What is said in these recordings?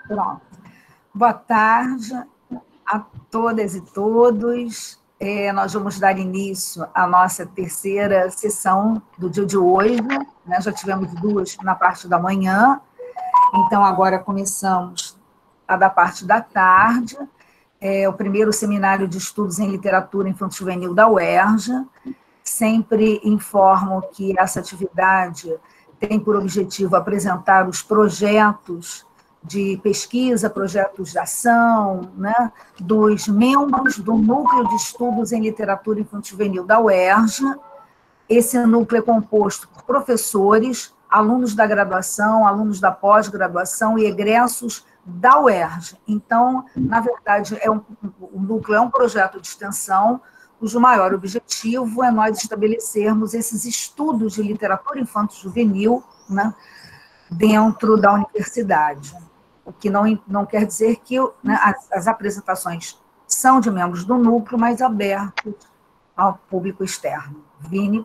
Pronto. Boa tarde a todas e todos. Nós vamos dar início à nossa terceira sessão do dia de hoje, né? Já tivemos duas na parte da manhã, então agora começamos a da parte da tarde, o primeiro seminário de estudos em literatura infanto-juvenil da UERJ. Sempre informo que essa atividade tem por objetivo apresentar os projetos de pesquisa, projetos de ação, né, dos membros do Núcleo de Estudos em Literatura Infanto-Juvenil da UERJ. Esse núcleo é composto por professores, alunos da graduação, alunos da pós-graduação e egressos da UERJ. Então, na verdade, o núcleo é um projeto de extensão, cujo maior objetivo é nós estabelecermos esses estudos de literatura infanto-juvenil, né, dentro da universidade. O que não quer dizer que, né, as apresentações são de membros do núcleo, mas abertas ao público externo. Vini,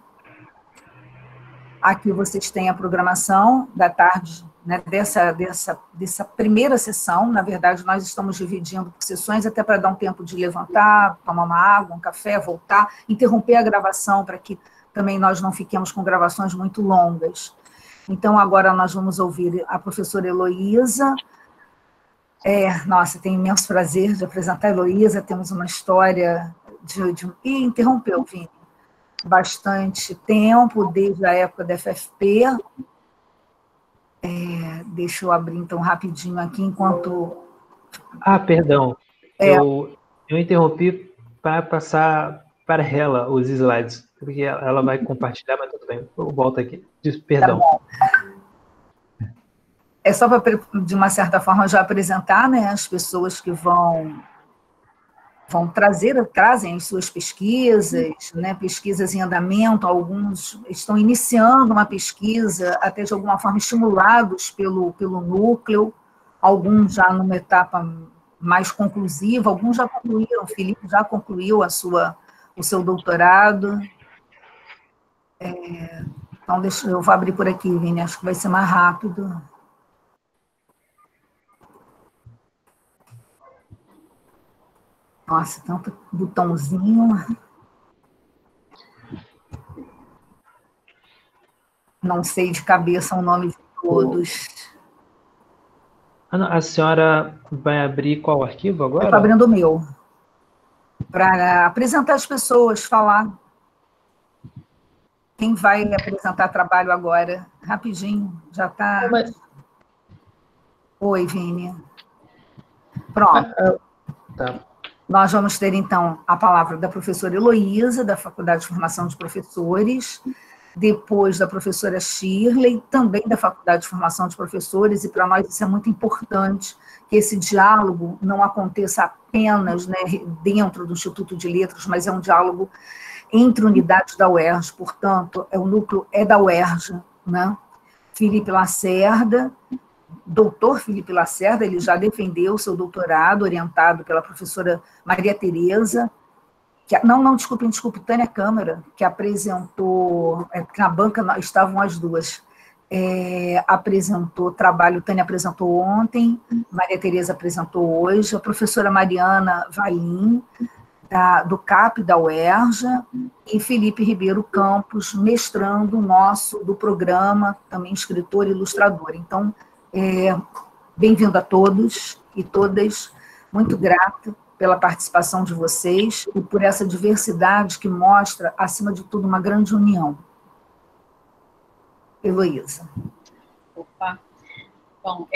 aqui vocês têm a programação da tarde, né, dessa primeira sessão. Na verdade, nós estamos dividindo por sessões, até para dar um tempo de levantar, tomar uma água, um café, voltar, interromper a gravação, para que também nós não fiquemos com gravações muito longas. Então, agora nós vamos ouvir a professora Heloísa. Nossa, tenho imenso prazer de apresentar a Heloísa, temos uma história Ih, interrompeu, Vini. Bastante tempo, desde a época da FFP. Deixa eu abrir, então, rapidinho aqui, enquanto... Perdão. Eu interrompi para passar para ela os slides, porque ela vai compartilhar, mas tudo bem. Eu volto aqui. Perdão. Tá bom. É só para, de uma certa forma, já apresentar, né, as pessoas que trazem as suas pesquisas, né, pesquisas em andamento. Alguns estão iniciando uma pesquisa, até de alguma forma estimulados pelo núcleo, alguns já numa etapa mais conclusiva, alguns já concluíram. O Felipe já concluiu o seu doutorado. Então, eu vou abrir por aqui, Vini, acho que vai ser mais rápido. Nossa, tanto botãozinho. Não sei de cabeça o nome de todos. A senhora vai abrir qual arquivo agora? Eu estou abrindo o meu. Para apresentar as pessoas, falar. Quem vai apresentar trabalho agora? Rapidinho, já está... Oi, Vini. Pronto. Tá. Nós vamos ter, então, a palavra da professora Heloísa, da Faculdade de Formação de Professores, depois da professora Shirley, também da Faculdade de Formação de Professores, e para nós isso é muito importante, que esse diálogo não aconteça apenas, né, dentro do Instituto de Letras, mas é um diálogo entre unidades da UERJ, portanto, o núcleo é da UERJ, né? Felipe Lacerda, doutor Felipe Lacerda, ele já defendeu seu doutorado, orientado pela professora Maria Tereza, desculpe, Tânia Câmara, que apresentou, na banca estavam as duas, apresentou trabalho, Tânia apresentou ontem, Maria Tereza apresentou hoje, a professora Mariana Valim, do CAP da UERJ, e Felipe Ribeiro Campos, mestrando do programa, também escritor e ilustrador. Então, bem-vindo a todos e todas, muito grata pela participação de vocês e por essa diversidade que mostra, acima de tudo, uma grande união. Heloísa. Opa. Bom,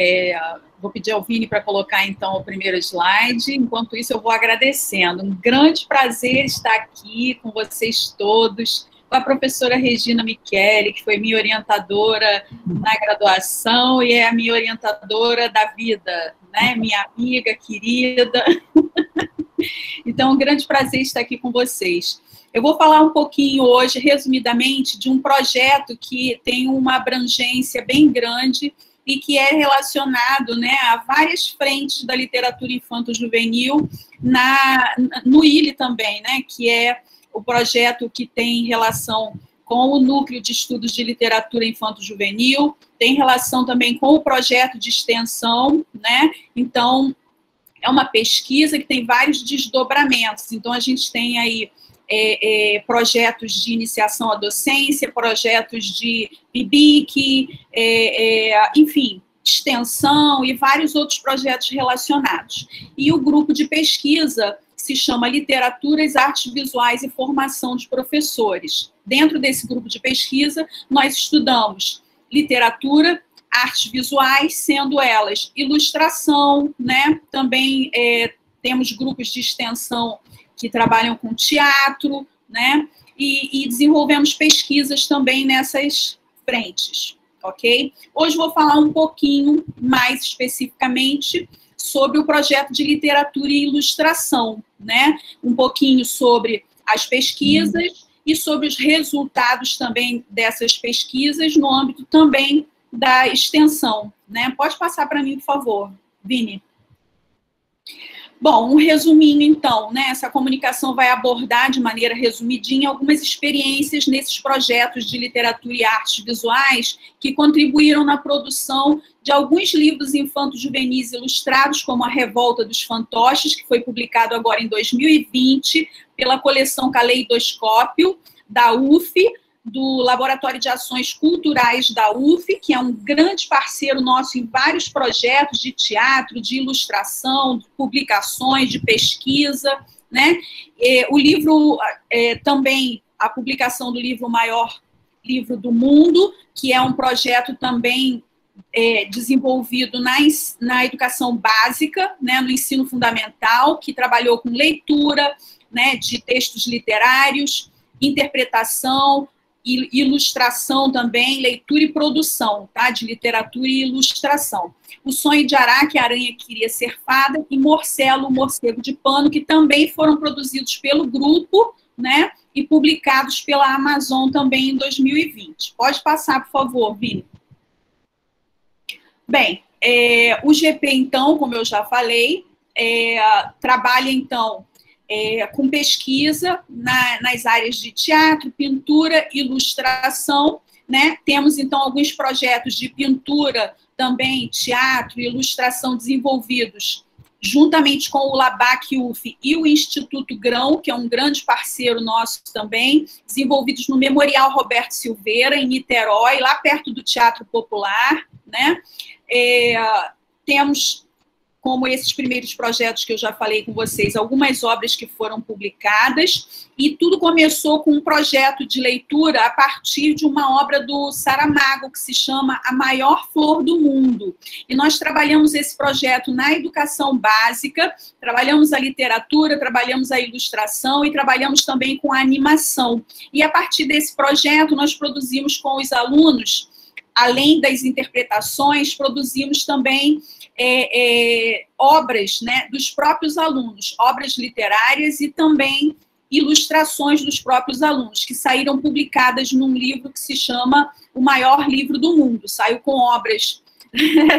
vou pedir ao Vini para colocar, então, o primeiro slide. Enquanto isso, eu vou agradecendo. Um grande prazer estar aqui com vocês todos, com a professora Regina Michele, que foi minha orientadora na graduação e é a minha orientadora da vida, né? Minha amiga querida. Então, um grande prazer estar aqui com vocês. Eu vou falar um pouquinho hoje, resumidamente, de um projeto que tem uma abrangência bem grande e que é relacionado, né, a várias frentes da literatura infanto-juvenil, no ILE também, né, que é o projeto que tem relação com o Núcleo de Estudos de Literatura Infanto-Juvenil, tem relação também com o projeto de extensão, né? Então, é uma pesquisa que tem vários desdobramentos. Então, a gente tem aí projetos de iniciação à docência, projetos de PIBIC, enfim, extensão e vários outros projetos relacionados. E o grupo de pesquisa se chama Literaturas, Artes Visuais e Formação de Professores. Dentro desse grupo de pesquisa, nós estudamos literatura, artes visuais, sendo elas ilustração, né? Também temos grupos de extensão que trabalham com teatro, né? E desenvolvemos pesquisas também nessas frentes, ok? Hoje vou falar um pouquinho mais especificamente sobre o projeto de literatura e ilustração, né? Um pouquinho sobre as pesquisas e sobre os resultados também dessas pesquisas no âmbito também da extensão, né? Pode passar para mim, por favor, Vini. Bom, um resuminho, então, né? Essa comunicação vai abordar, de maneira resumidinha, algumas experiências nesses projetos de literatura e artes visuais que contribuíram na produção de alguns livros infanto-juvenis ilustrados, como A Revolta dos Fantoches, que foi publicado agora em 2020 pela coleção Caleidoscópio, da UF, do Laboratório de Ações Culturais da UF, que é um grande parceiro nosso em vários projetos de teatro, de ilustração, de publicações, de pesquisa, né? O livro, também, a publicação do livro O Maior Livro do Mundo, que é um projeto também desenvolvido na educação básica, né, no ensino fundamental, que trabalhou com leitura, né, de textos literários, interpretação, ilustração também, leitura e produção, tá? De literatura e ilustração. O Sonho de Araque, a Aranha que Queria Ser Fada, e Morcelo, o Morcego de Pano, que também foram produzidos pelo grupo, né? E publicados pela Amazon também em 2020. Pode passar, por favor, Vini. Bem, o GP, então, como eu já falei, trabalha, então, com pesquisa nas áreas de teatro, pintura, ilustração, né? Temos, então, alguns projetos de pintura, também teatro e ilustração desenvolvidos juntamente com o LABAC UF e o Instituto Grão, que é um grande parceiro nosso também, desenvolvidos no Memorial Roberto Silveira, em Niterói, lá perto do Teatro Popular, né? Temos, como esses primeiros projetos que eu já falei com vocês, algumas obras que foram publicadas, e tudo começou com um projeto de leitura a partir de uma obra do Saramago, que se chama A Maior Flor do Mundo. E nós trabalhamos esse projeto na educação básica, trabalhamos a literatura, trabalhamos a ilustração e trabalhamos também com a animação. E a partir desse projeto, nós produzimos com os alunos, além das interpretações, produzimos também obras, né, dos próprios alunos, obras literárias e também ilustrações dos próprios alunos, que saíram publicadas num livro que se chama O Maior Livro do Mundo. Saiu com obras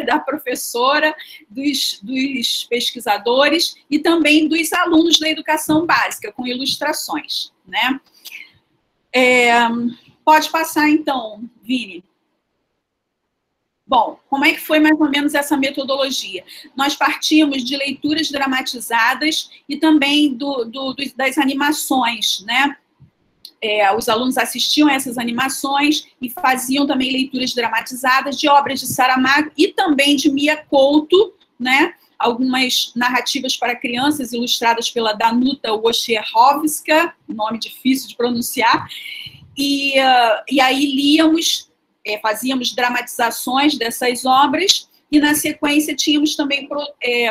da professora, dos pesquisadores e também dos alunos da educação básica, com ilustrações, né? Pode passar, então, Vini. Bom, como é que foi mais ou menos essa metodologia? Nós partimos de leituras dramatizadas e também das animações, né? Os alunos assistiam a essas animações e faziam também leituras dramatizadas de obras de Saramago e também de Mia Couto, né? Algumas narrativas para crianças ilustradas pela Danuta Wojciechowska, nome difícil de pronunciar, e aí líamos, fazíamos dramatizações dessas obras, e na sequência tínhamos também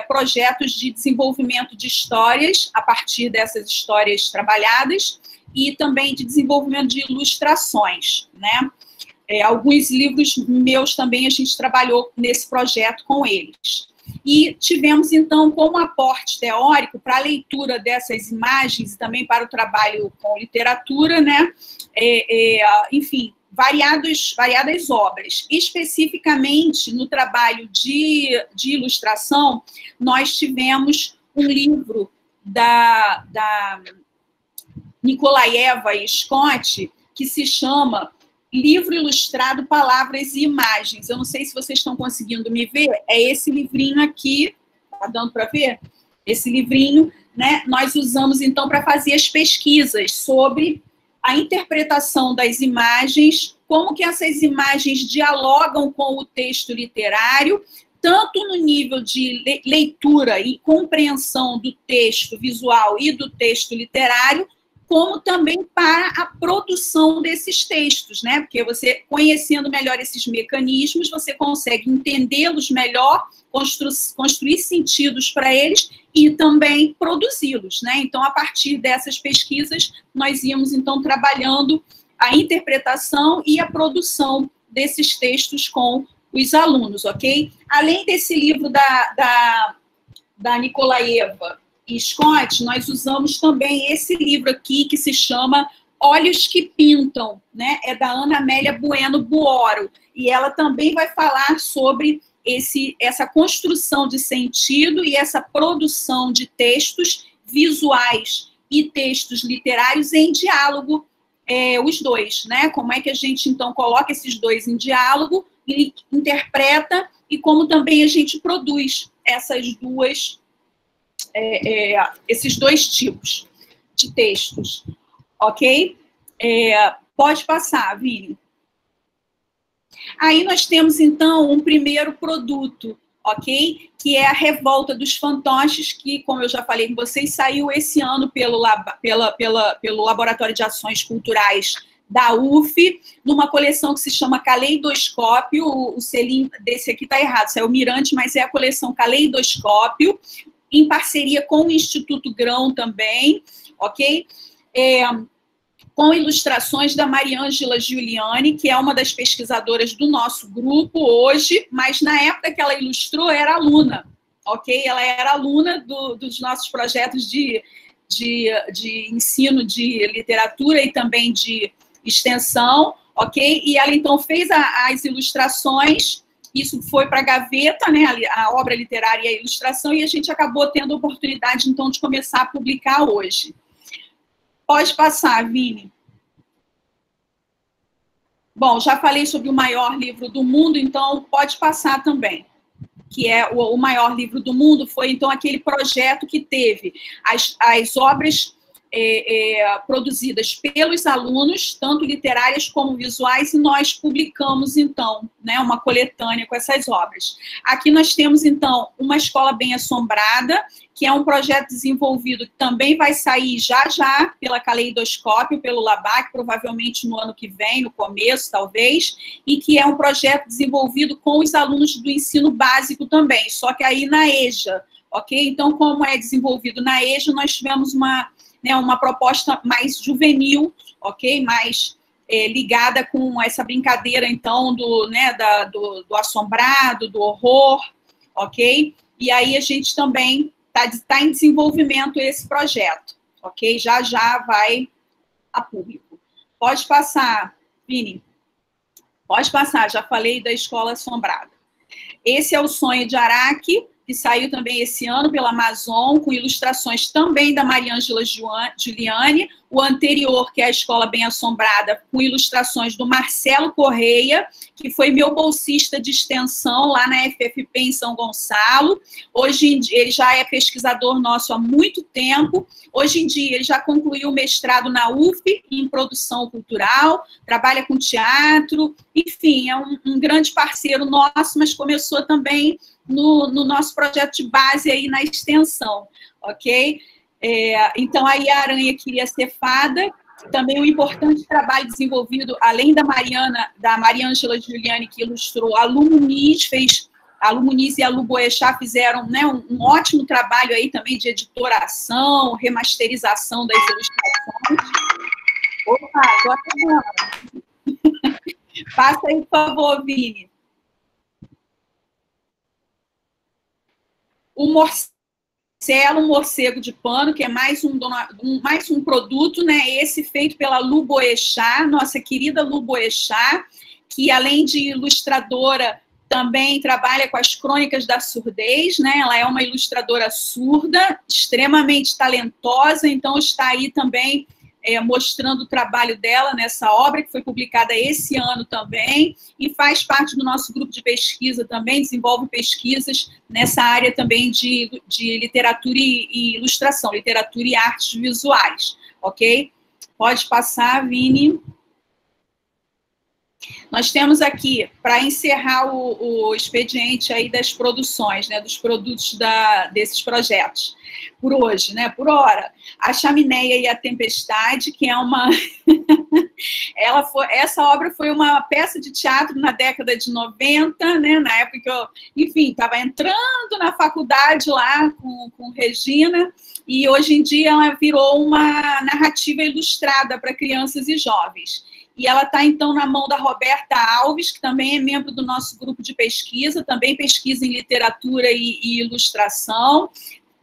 projetos de desenvolvimento de histórias, a partir dessas histórias trabalhadas, e também de desenvolvimento de ilustrações, né? Alguns livros meus também a gente trabalhou nesse projeto com eles. E tivemos, então, como aporte teórico para a leitura dessas imagens e também para o trabalho com literatura, né? Enfim, variadas obras. Especificamente, no trabalho de ilustração, nós tivemos um livro da Nikolaeva e Scott, que se chama Livro Ilustrado, Palavras e Imagens. Eu não sei se vocês estão conseguindo me ver, é esse livrinho aqui, tá dando para ver? Esse livrinho, né, nós usamos, então, para fazer as pesquisas sobre a interpretação das imagens, como que essas imagens dialogam com o texto literário, tanto no nível de leitura e compreensão do texto visual e do texto literário, como também para a produção desses textos, né? Porque você, conhecendo melhor esses mecanismos, você consegue entendê-los melhor, construir sentidos para eles e também produzi-los, né? Então, a partir dessas pesquisas, nós íamos, então, trabalhando a interpretação e a produção desses textos com os alunos, ok? Além desse livro da Nikolaeva e Scott, nós usamos também esse livro aqui, que se chama Olhos que Pintam, né? É da Ana Amélia Bueno Buoro, e ela também vai falar sobre essa construção de sentido e essa produção de textos visuais e textos literários em diálogo, os dois, né? Como é que a gente, então, coloca esses dois em diálogo, e interpreta, e como também a gente produz esses dois tipos de textos, ok? Pode passar, Vini. Aí nós temos, então, um primeiro produto, ok? Que é a Revolta dos Fantoches, que, como eu já falei com vocês, saiu esse ano pelo Laboratório de Ações Culturais da UF, numa coleção que se chama Caleidoscópio. O selinho desse aqui está errado, saiu Mirante, mas é a coleção Caleidoscópio, em parceria com o Instituto Grão também, ok? Com ilustrações da Mariângela Giuliani, que é uma das pesquisadoras do nosso grupo hoje, mas na época que ela ilustrou, era aluna, ok? Ela era aluna dos nossos projetos de ensino de literatura e também de extensão, ok? E ela, então, fez as ilustrações. Isso foi para a gaveta, né, a obra literária e a ilustração, e a gente acabou tendo a oportunidade, então, de começar a publicar hoje. Pode passar, Vini. Bom, já falei sobre o maior livro do mundo, então pode passar também. Que é o maior livro do mundo, foi, então, aquele projeto que teve as obras produzidas pelos alunos, tanto literárias como visuais, e nós publicamos, então, né, uma coletânea com essas obras. Aqui nós temos, então, Uma Escola Bem Assombrada, que é um projeto desenvolvido que também vai sair já pela Caleidoscópio, pelo LABAC, provavelmente no ano que vem, no começo, talvez, e que é um projeto desenvolvido com os alunos do ensino básico também, só que aí na EJA, ok? Então, como é desenvolvido na EJA, nós tivemos uma proposta mais juvenil, ok? Mais ligada com essa brincadeira, então, do assombrado, do horror, ok? E aí a gente também está em desenvolvimento esse projeto, ok? Já vai a público. Pode passar, Vini. Pode passar, já falei da Escola Assombrada. Esse é O Sonho de Araque, que saiu também esse ano pela Amazon, com ilustrações também da Mariângela Giuliani. O anterior, que é a Escola Bem Assombrada, com ilustrações do Marcelo Correia, que foi meu bolsista de extensão lá na FFP em São Gonçalo. Hoje em dia, ele já é pesquisador nosso há muito tempo. Hoje em dia, ele já concluiu o mestrado na UF em produção cultural, trabalha com teatro, enfim, é um grande parceiro nosso, mas começou também no nosso projeto de base aí na extensão, ok? Então, aí a Aranha Queria Ser Fada, também um importante trabalho desenvolvido, além da Mariângela Giuliani, que ilustrou, a Lu Muniz e a Lu Boechat fizeram, né, um ótimo trabalho aí também de editoração, remasterização das ilustrações. Opa, tô acabando. Passa aí, por favor, Vini. O Marcelo Morcego de Pano, que é mais um produto, né? Esse feito pela Lu Boechat, nossa querida Lu Boechat, que além de ilustradora, também trabalha com as crônicas da surdez, né? Ela é uma ilustradora surda, extremamente talentosa, então está aí também mostrando o trabalho dela nessa obra, que foi publicada esse ano também, e faz parte do nosso grupo de pesquisa também, desenvolve pesquisas nessa área também de literatura e ilustração, literatura e artes visuais, ok? Pode passar, Vini. Nós temos aqui, para encerrar o expediente aí das produções, né, dos produtos desses projetos, por hoje, né, por hora, a Chaminéia e a Tempestade, que é uma... essa obra foi uma peça de teatro na década de 90, né, na época que eu, enfim, estava entrando na faculdade lá com Regina, e hoje em dia ela virou uma narrativa ilustrada para crianças e jovens. E ela está, então, na mão da Roberta Alves, que também é membro do nosso grupo de pesquisa, também pesquisa em literatura e ilustração,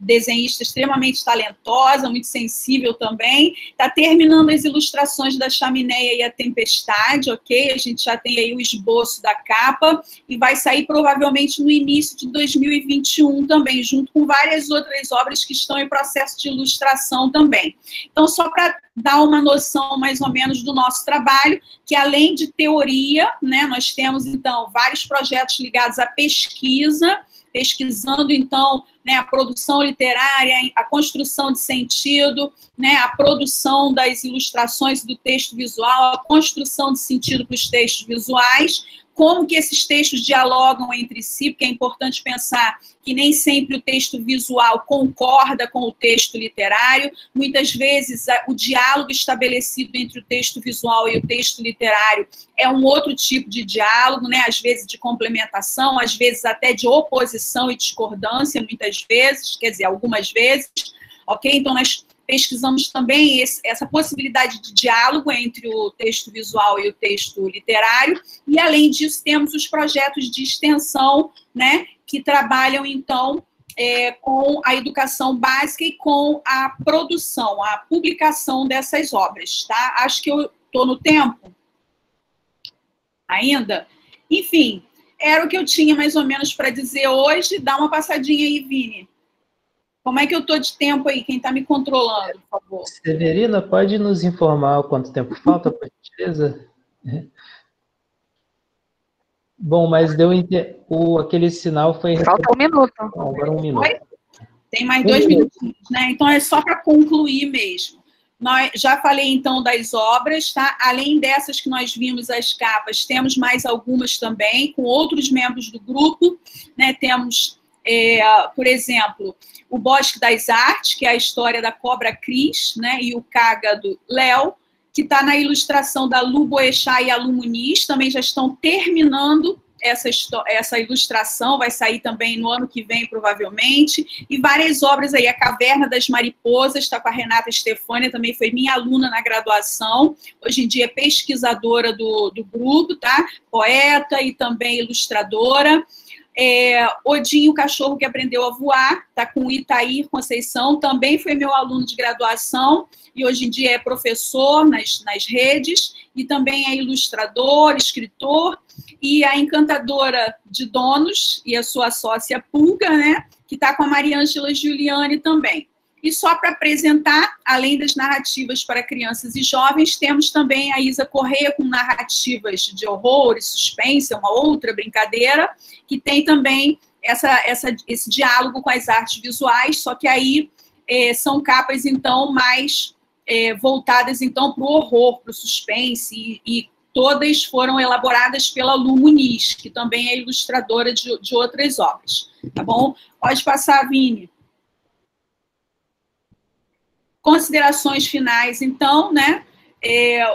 desenhista extremamente talentosa, muito sensível também. Está terminando as ilustrações da Chaminéia e a Tempestade, ok? A gente já tem aí o esboço da capa e vai sair provavelmente no início de 2021 também, junto com várias outras obras que estão em processo de ilustração também. Então, só para dar uma noção mais ou menos do nosso trabalho, que além de teoria, né, nós temos, então, vários projetos ligados à pesquisa, pesquisando, então, né, a produção literária, a construção de sentido, né, a produção das ilustrações do texto visual, a construção de sentido para os textos visuais, como que esses textos dialogam entre si, porque é importante pensar que nem sempre o texto visual concorda com o texto literário, muitas vezes o diálogo estabelecido entre o texto visual e o texto literário é um outro tipo de diálogo, né? Às vezes de complementação, às vezes até de oposição e discordância, muitas vezes, quer dizer, algumas vezes, ok? Então, nós pesquisamos também essa possibilidade de diálogo entre o texto visual e o texto literário, e, além disso, temos os projetos de extensão, né, que trabalham, então, com a educação básica e com a produção, a publicação dessas obras, tá? Acho que eu estou no tempo ainda. Enfim, era o que eu tinha mais ou menos para dizer hoje. Dá uma passadinha aí, Vini. Como é que eu estou de tempo aí? Quem está me controlando, por favor? Severina, pode nos informar quanto tempo falta, por gentileza? Bom, mas aquele sinal foi... Falta 1 minuto. Bom, agora 1 minuto. Oi? Tem mais 2 minutinhos, né? Então, é só para concluir mesmo. Nós, já falei, então, das obras, tá? Além dessas que nós vimos as capas, temos mais algumas também, com outros membros do grupo, né? Temos, por exemplo, o Bosque das Artes, que é a história da Cobra Cris, né? E o Cágado Léo, que está na ilustração da Lu Boechat e a Lu Muniz, também já estão terminando essa ilustração, vai sair também no ano que vem, provavelmente, e várias obras aí, a Caverna das Mariposas, está com a Renata Stefânia, também foi minha aluna na graduação, hoje em dia é pesquisadora do grupo, tá? Poeta e também ilustradora. Odinho, o Cachorro que Aprendeu a Voar, está com o Itair Conceição, também foi meu aluno de graduação, e hoje em dia é professor nas redes, e também é ilustrador, escritor, e a Encantadora de Donos, e a sua sócia Pulga, né, que está com a Mariângela Giuliani também. E só para apresentar, além das narrativas para crianças e jovens, temos também a Isa Correia com narrativas de horror e suspense, uma outra brincadeira, que tem também esse diálogo com as artes visuais, só que aí são capas, então, mais voltadas, então, para o horror, para o suspense, e todas foram elaboradas pela Lu Muniz, que também é ilustradora de outras obras, tá bom? Pode passar, Vini. Considerações finais, então, né?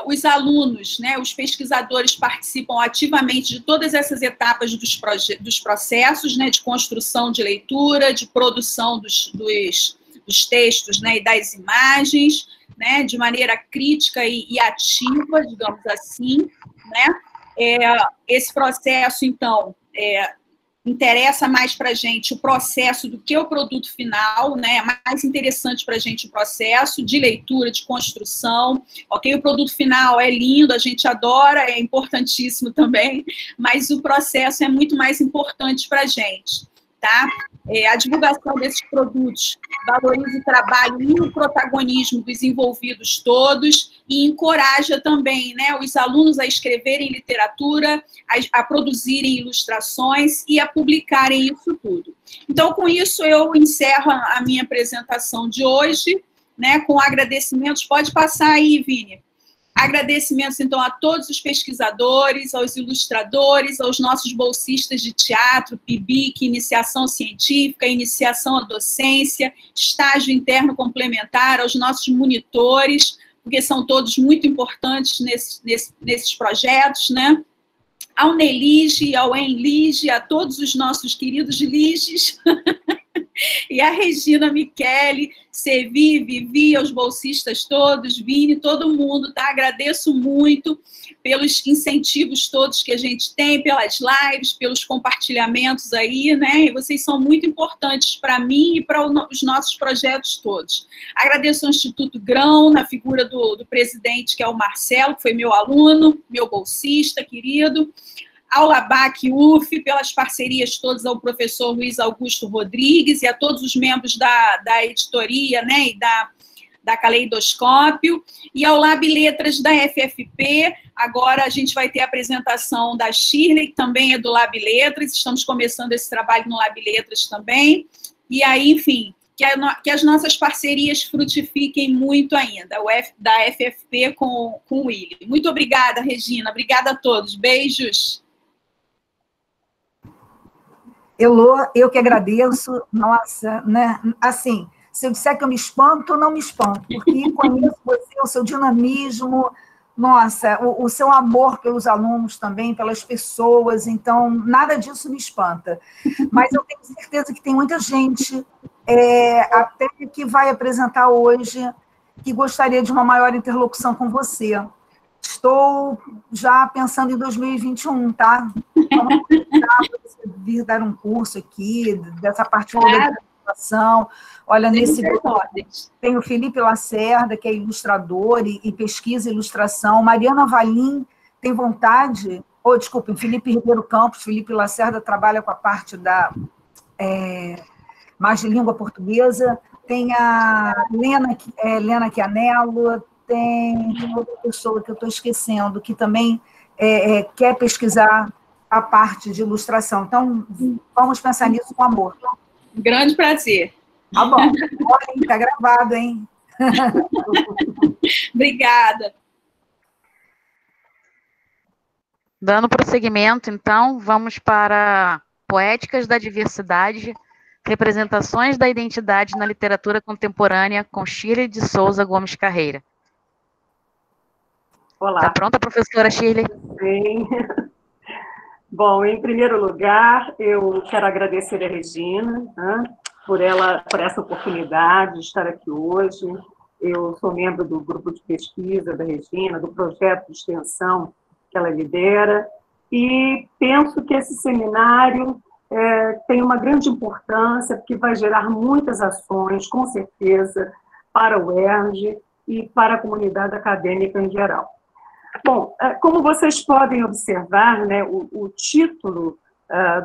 Os alunos, né, os pesquisadores participam ativamente de todas essas etapas dos processos, né, de construção de leitura, de produção dos textos, né, e das imagens, né, de maneira crítica e ativa, digamos assim, né? Esse processo, então, interessa mais para a gente o processo do que o produto final, né? É mais interessante para a gente o processo de leitura, de construção, ok? O produto final é lindo, a gente adora, é importantíssimo também, mas o processo é muito mais importante para a gente, tá? A divulgação desses produtos valoriza o trabalho e o protagonismo dos envolvidos todos e encoraja também, né, os alunos a escreverem literatura, a produzirem ilustrações e a publicarem isso tudo. Então, com isso, eu encerro a minha apresentação de hoje, né, com agradecimentos. Pode passar aí, Vini. Agradecimentos, então, a todos os pesquisadores, aos ilustradores, aos nossos bolsistas de teatro, PIBIC, iniciação científica, iniciação à docência, estágio interno complementar, aos nossos monitores, porque são todos muito importantes nesses projetos, né? Ao Nelige, ao Enlige, a todos os nossos queridos Liges, e a Regina Michele, Sevi, Vivi, aos bolsistas todos, Vini, todo mundo, tá? Agradeço muito pelos incentivos todos que a gente tem, pelas lives, pelos compartilhamentos aí, né? E vocês são muito importantes para mim e para os nossos projetos todos. Agradeço ao Instituto Grão, na figura do presidente, que é o Marcelo, que foi meu aluno, meu bolsista querido, ao LABAC UF, pelas parcerias todas, ao professor Luiz Augusto Rodrigues e a todos os membros da editoria, né, e da Caleidoscópio, e ao Lab Letras da FFP. Agora a gente vai ter a apresentação da Shirley, que também é do Lab Letras, estamos começando esse trabalho no Lab Letras também, e aí, enfim, que as nossas parcerias frutifiquem muito ainda, da FFP com o Willy. Muito obrigada, Regina, obrigada a todos, beijos. Elô, eu que agradeço, nossa, né? Assim, se eu disser que eu me espanto, não me espanto, porque conheço você, o seu dinamismo, nossa, o seu amor pelos alunos também, pelas pessoas, então nada disso me espanta. Mas eu tenho certeza que tem muita gente, até que vai apresentar hoje, que gostaria de uma maior interlocução com você. Estou já pensando em 2021, tá? Vamos para você vir dar um curso aqui, dessa parte toda da ilustração. Olha, nesse grupo tem o Felipe Lacerda, que é ilustrador e pesquisa ilustração. Mariana Valim tem vontade... desculpe, Felipe Ribeiro Campos, Felipe Lacerda trabalha com a parte da mais de língua portuguesa. Tem a Lena Chianello, tem outra pessoa que eu estou esquecendo, que também quer pesquisar a parte de ilustração. Então, vamos pensar nisso com amor. Grande prazer. Tá bom. Olha, está gravado, hein? Obrigada. Dando prosseguimento, então, vamos para Poéticas da Diversidade, Representações da Identidade na Literatura Contemporânea, com Shirley de Souza Gomes Carreira. Olá. Está pronta, professora Shirley? Sim. Bom, em primeiro lugar, eu quero agradecer a Regina, né, por essa oportunidade de estar aqui hoje. Eu sou membro do grupo de pesquisa da Regina, do projeto de extensão que ela lidera, e penso que esse seminário tem uma grande importância, porque vai gerar muitas ações, com certeza, para o ERJ e para a comunidade acadêmica em geral. Bom, como vocês podem observar, né, o título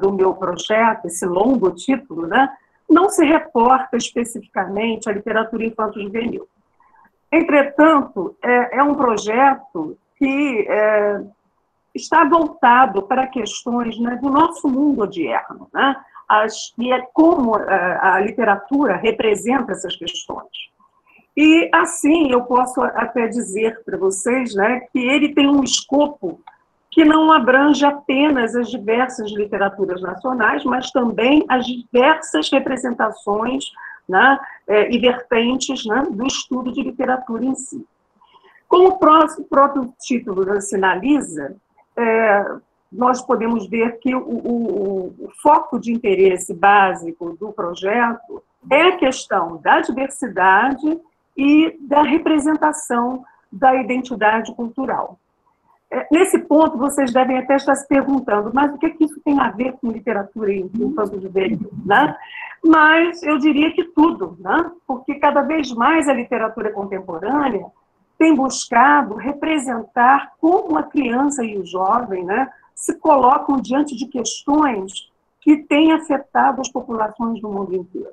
do meu projeto, esse longo título, né, não se reporta especificamente à literatura infanto-juvenil. Entretanto, é um projeto que está voltado para questões, né, do nosso mundo odierno, né, e é como a literatura representa essas questões. E, assim, eu posso até dizer para vocês, né, que ele tem um escopo que não abrange apenas as diversas literaturas nacionais, mas também as diversas representações, né, e vertentes, né, do estudo de literatura em si. Como o próprio título sinaliza, nós podemos ver que o foco de interesse básico do projeto é a questão da diversidade e da representação da identidade cultural. Nesse ponto, vocês devem até estar se perguntando, mas o que isso tem a ver com literatura infanto-juvenil, né? Mas eu diria que tudo, né? Porque cada vez mais a literatura contemporânea tem buscado representar como a criança e o jovem, né, se colocam diante de questões que tem afetado as populações do mundo inteiro,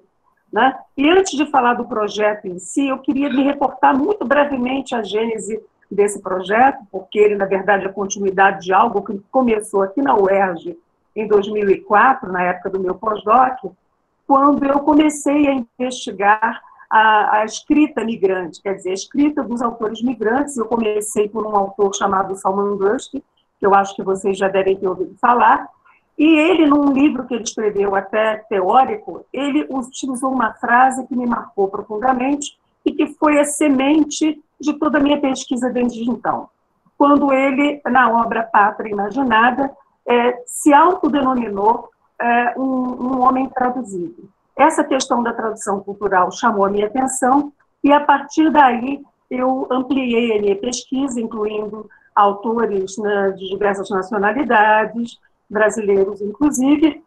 né? E antes de falar do projeto em si, eu queria me reportar muito brevemente a gênese desse projeto, porque ele, na verdade, é a continuidade de algo que começou aqui na UERJ em 2004, na época do meu pós-doc, quando eu comecei a investigar a escrita migrante, quer dizer, a escrita dos autores migrantes. Eu comecei por um autor chamado Salman Rushdie, que eu acho que vocês já devem ter ouvido falar, e ele, num livro que ele escreveu até teórico, ele utilizou uma frase que me marcou profundamente e que foi a semente de toda a minha pesquisa desde então. Quando ele, na obra Pátria Imaginada, se autodenominou um homem traduzido. Essa questão da tradução cultural chamou a minha atenção e, a partir daí, eu ampliei a minha pesquisa, incluindo autores, né, de diversas nacionalidades, brasileiros inclusive,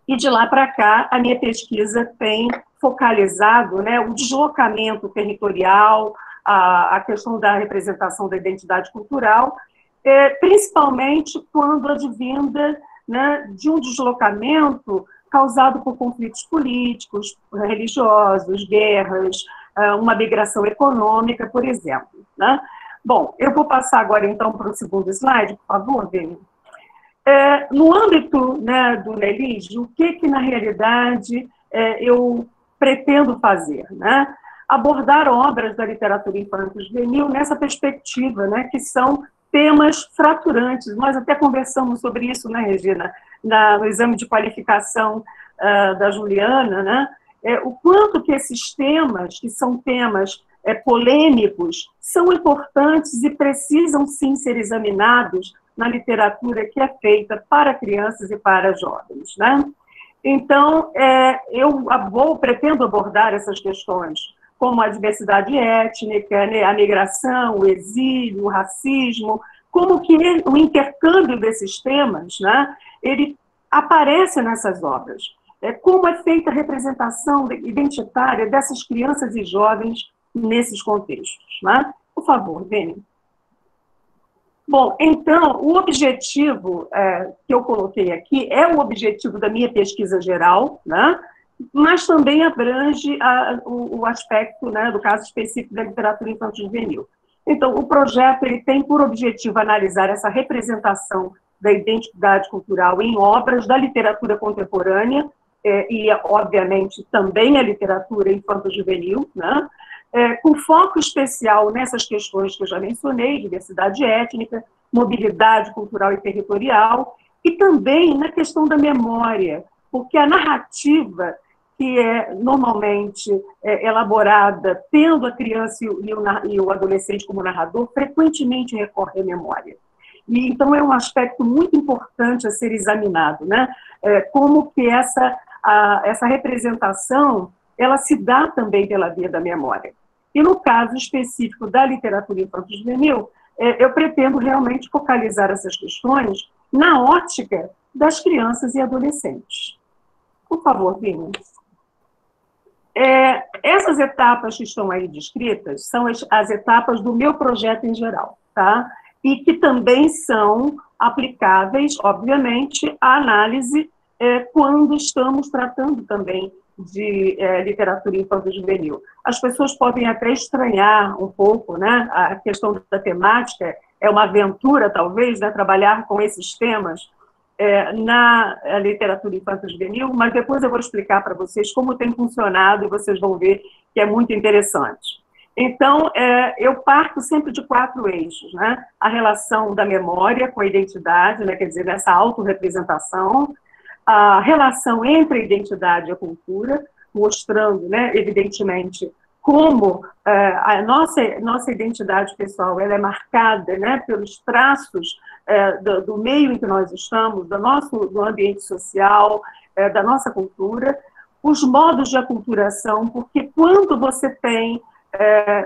e de lá para cá a minha pesquisa tem focalizado, né, o deslocamento territorial, a questão da representação da identidade cultural, principalmente quando advinda, né, de um deslocamento causado por conflitos políticos, religiosos, guerras, uma migração econômica, por exemplo, né? Bom, eu vou passar agora, então, para o segundo slide, por favor, Vênia. No âmbito, né, do NELIGE, o que na realidade, eu pretendo fazer, né? Abordar obras da literatura infanto-juvenil nessa perspectiva, né, que são temas fraturantes. Nós até conversamos sobre isso, né, Regina, no exame de qualificação da Juliana, né? O quanto que esses temas, que são temas polêmicos, são importantes e precisam, sim, ser examinados na literatura que é feita para crianças e para jovens, né? Então, eu pretendo abordar essas questões, como a diversidade étnica, né, a migração, o exílio, o racismo, como que o intercâmbio desses temas, né, ele aparece nessas obras. Como é feita a representação identitária dessas crianças e jovens nesses contextos, né? Por favor, Vênia. Bom, então, o objetivo que eu coloquei aqui é o objetivo da minha pesquisa geral, né? Mas também abrange o aspecto, né, do caso específico da literatura infanto-juvenil. Então, o projeto ele tem por objetivo analisar essa representação da identidade cultural em obras da literatura contemporânea e, obviamente, também a literatura infanto-juvenil, né, com foco especial nessas questões que eu já mencionei, diversidade étnica, mobilidade cultural e territorial, e também na questão da memória, porque a narrativa que é normalmente elaborada tendo a criança e o adolescente como narrador, frequentemente recorre à memória. E, então, é um aspecto muito importante a ser examinado, né? Como que essa representação ela se dá também pela via da memória. E, no caso específico da literatura infanto-juvenil, eu pretendo realmente focalizar essas questões na ótica das crianças e adolescentes. Por favor, Vini. Essas etapas que estão aí descritas são as etapas do meu projeto em geral, tá? E que também são aplicáveis, obviamente, à análise quando estamos tratando também de literatura infanto-juvenil. As pessoas podem até estranhar um pouco, né? A questão da temática é uma aventura, talvez, né? Trabalhar com esses temas na literatura infanto-juvenil, mas depois eu vou explicar para vocês como tem funcionado e vocês vão ver que é muito interessante. Então, eu parto sempre de 4 eixos, né? A relação da memória com a identidade, né? Quer dizer, dessa autorrepresentação, a relação entre a identidade e a cultura, mostrando, né, evidentemente, como a nossa identidade pessoal ela é marcada, né, pelos traços do meio em que nós estamos, do ambiente social, da nossa cultura, os modos de aculturação, porque quando você tem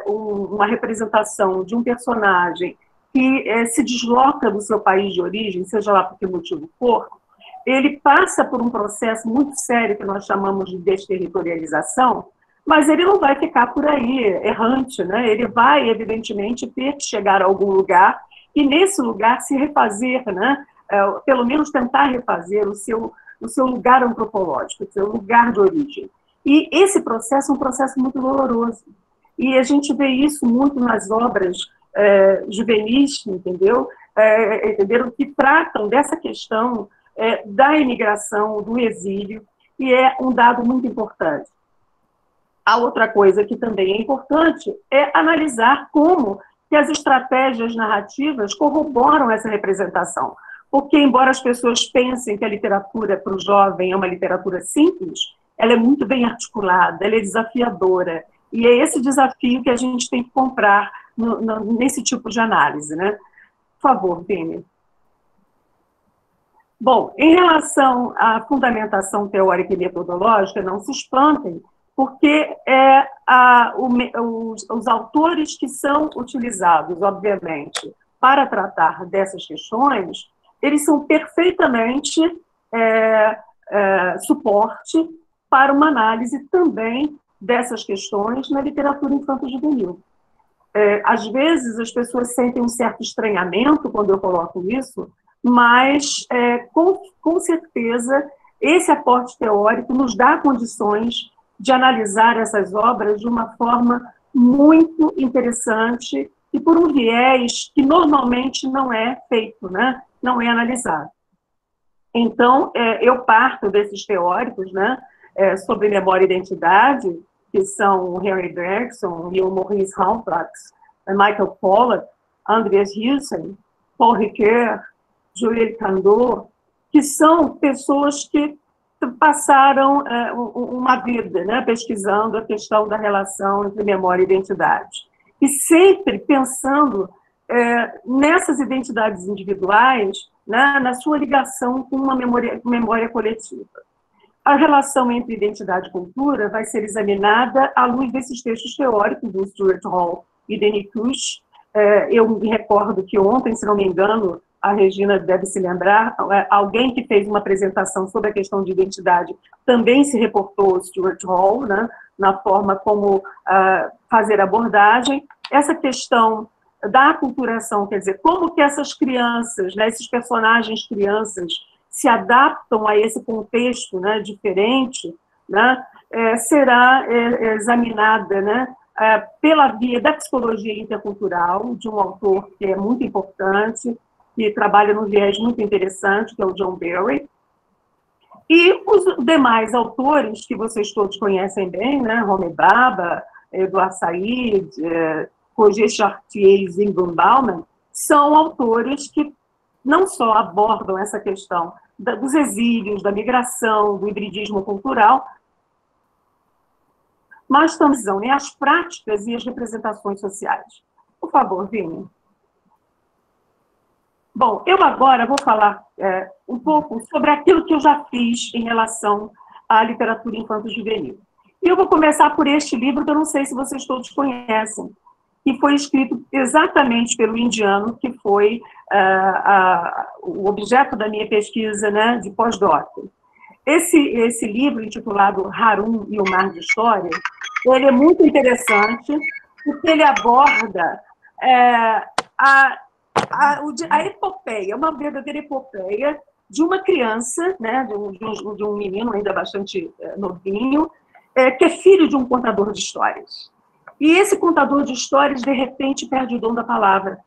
uma representação de um personagem que se desloca do seu país de origem, seja lá por que motivo for, ele passa por um processo muito sério que nós chamamos de desterritorialização, mas ele não vai ficar por aí errante, né? Ele vai, evidentemente, ter que chegar a algum lugar e, nesse lugar, se refazer, né? Pelo menos tentar refazer o seu o seu lugar antropológico, o seu lugar de origem. E esse processo é um processo muito doloroso. E a gente vê isso muito nas obras juvenis, entendeu? Entenderam, que tratam dessa questão da imigração, do exílio, e é um dado muito importante. A outra coisa que também é importante é analisar como que as estratégias narrativas corroboram essa representação. Porque, embora as pessoas pensem que a literatura para o jovem é uma literatura simples, ela é muito bem articulada, ela é desafiadora, e é esse desafio que a gente tem que comprar nesse tipo de análise, né? Por favor, Vini. Bom, em relação à fundamentação teórica e metodológica, não se espantem, porque os autores que são utilizados, obviamente, para tratar dessas questões, eles são perfeitamente suporte para uma análise também dessas questões na literatura infanto-juvenil. Às vezes, as pessoas sentem um certo estranhamento quando eu coloco isso, mas, com certeza, esse aporte teórico nos dá condições de analisar essas obras de uma forma muito interessante e por um viés que normalmente não é feito, né? Não é analisado. Então, eu parto desses teóricos, né, sobre memória e identidade, que são o Henry Bergson e o Maurice Halbach, Michael Pollack, Andreas Hilsen, Paul Ricoeur, Joël Candor, que são pessoas que passaram uma vida, né, pesquisando a questão da relação entre memória e identidade. E sempre pensando nessas identidades individuais, né, na sua ligação com uma memória coletiva. A relação entre identidade e cultura vai ser examinada à luz desses textos teóricos do Stuart Hall e Denis Couche. Eu me recordo que ontem, se não me engano, a Regina deve se lembrar, alguém que fez uma apresentação sobre a questão de identidade também se reportou ao Stuart Hall, né, na forma como fazer abordagem. Essa questão da aculturação, quer dizer, como que essas crianças, né, esses personagens crianças, se adaptam a esse contexto, né, diferente, né, será examinada, né, pela via da psicologia intercultural, de um autor que é muito importante, que trabalha num viés muito interessante, que é o John Barry. E os demais autores, que vocês todos conhecem bem, né, Homi Bhabha, Edouard Said, Roger Chartier e Zygmunt Bauman, são autores que não só abordam essa questão dos exílios, da migração, do hibridismo cultural, mas também as práticas e as representações sociais. Por favor, Vini. Bom, eu agora vou falar um pouco sobre aquilo que eu já fiz em relação à literatura infanto-juvenil. E eu vou começar por este livro, que eu não sei se vocês todos conhecem, que foi escrito exatamente pelo indiano, que foi o objeto da minha pesquisa, né, de pós-doc. Esse livro, intitulado Harum e o Mar de História, ele é muito interessante, porque ele aborda a epopeia, uma verdadeira epopeia de uma criança, né, de um menino ainda bastante novinho, que é filho de um contador de histórias. E esse contador de histórias, de repente, perde o dom da palavra.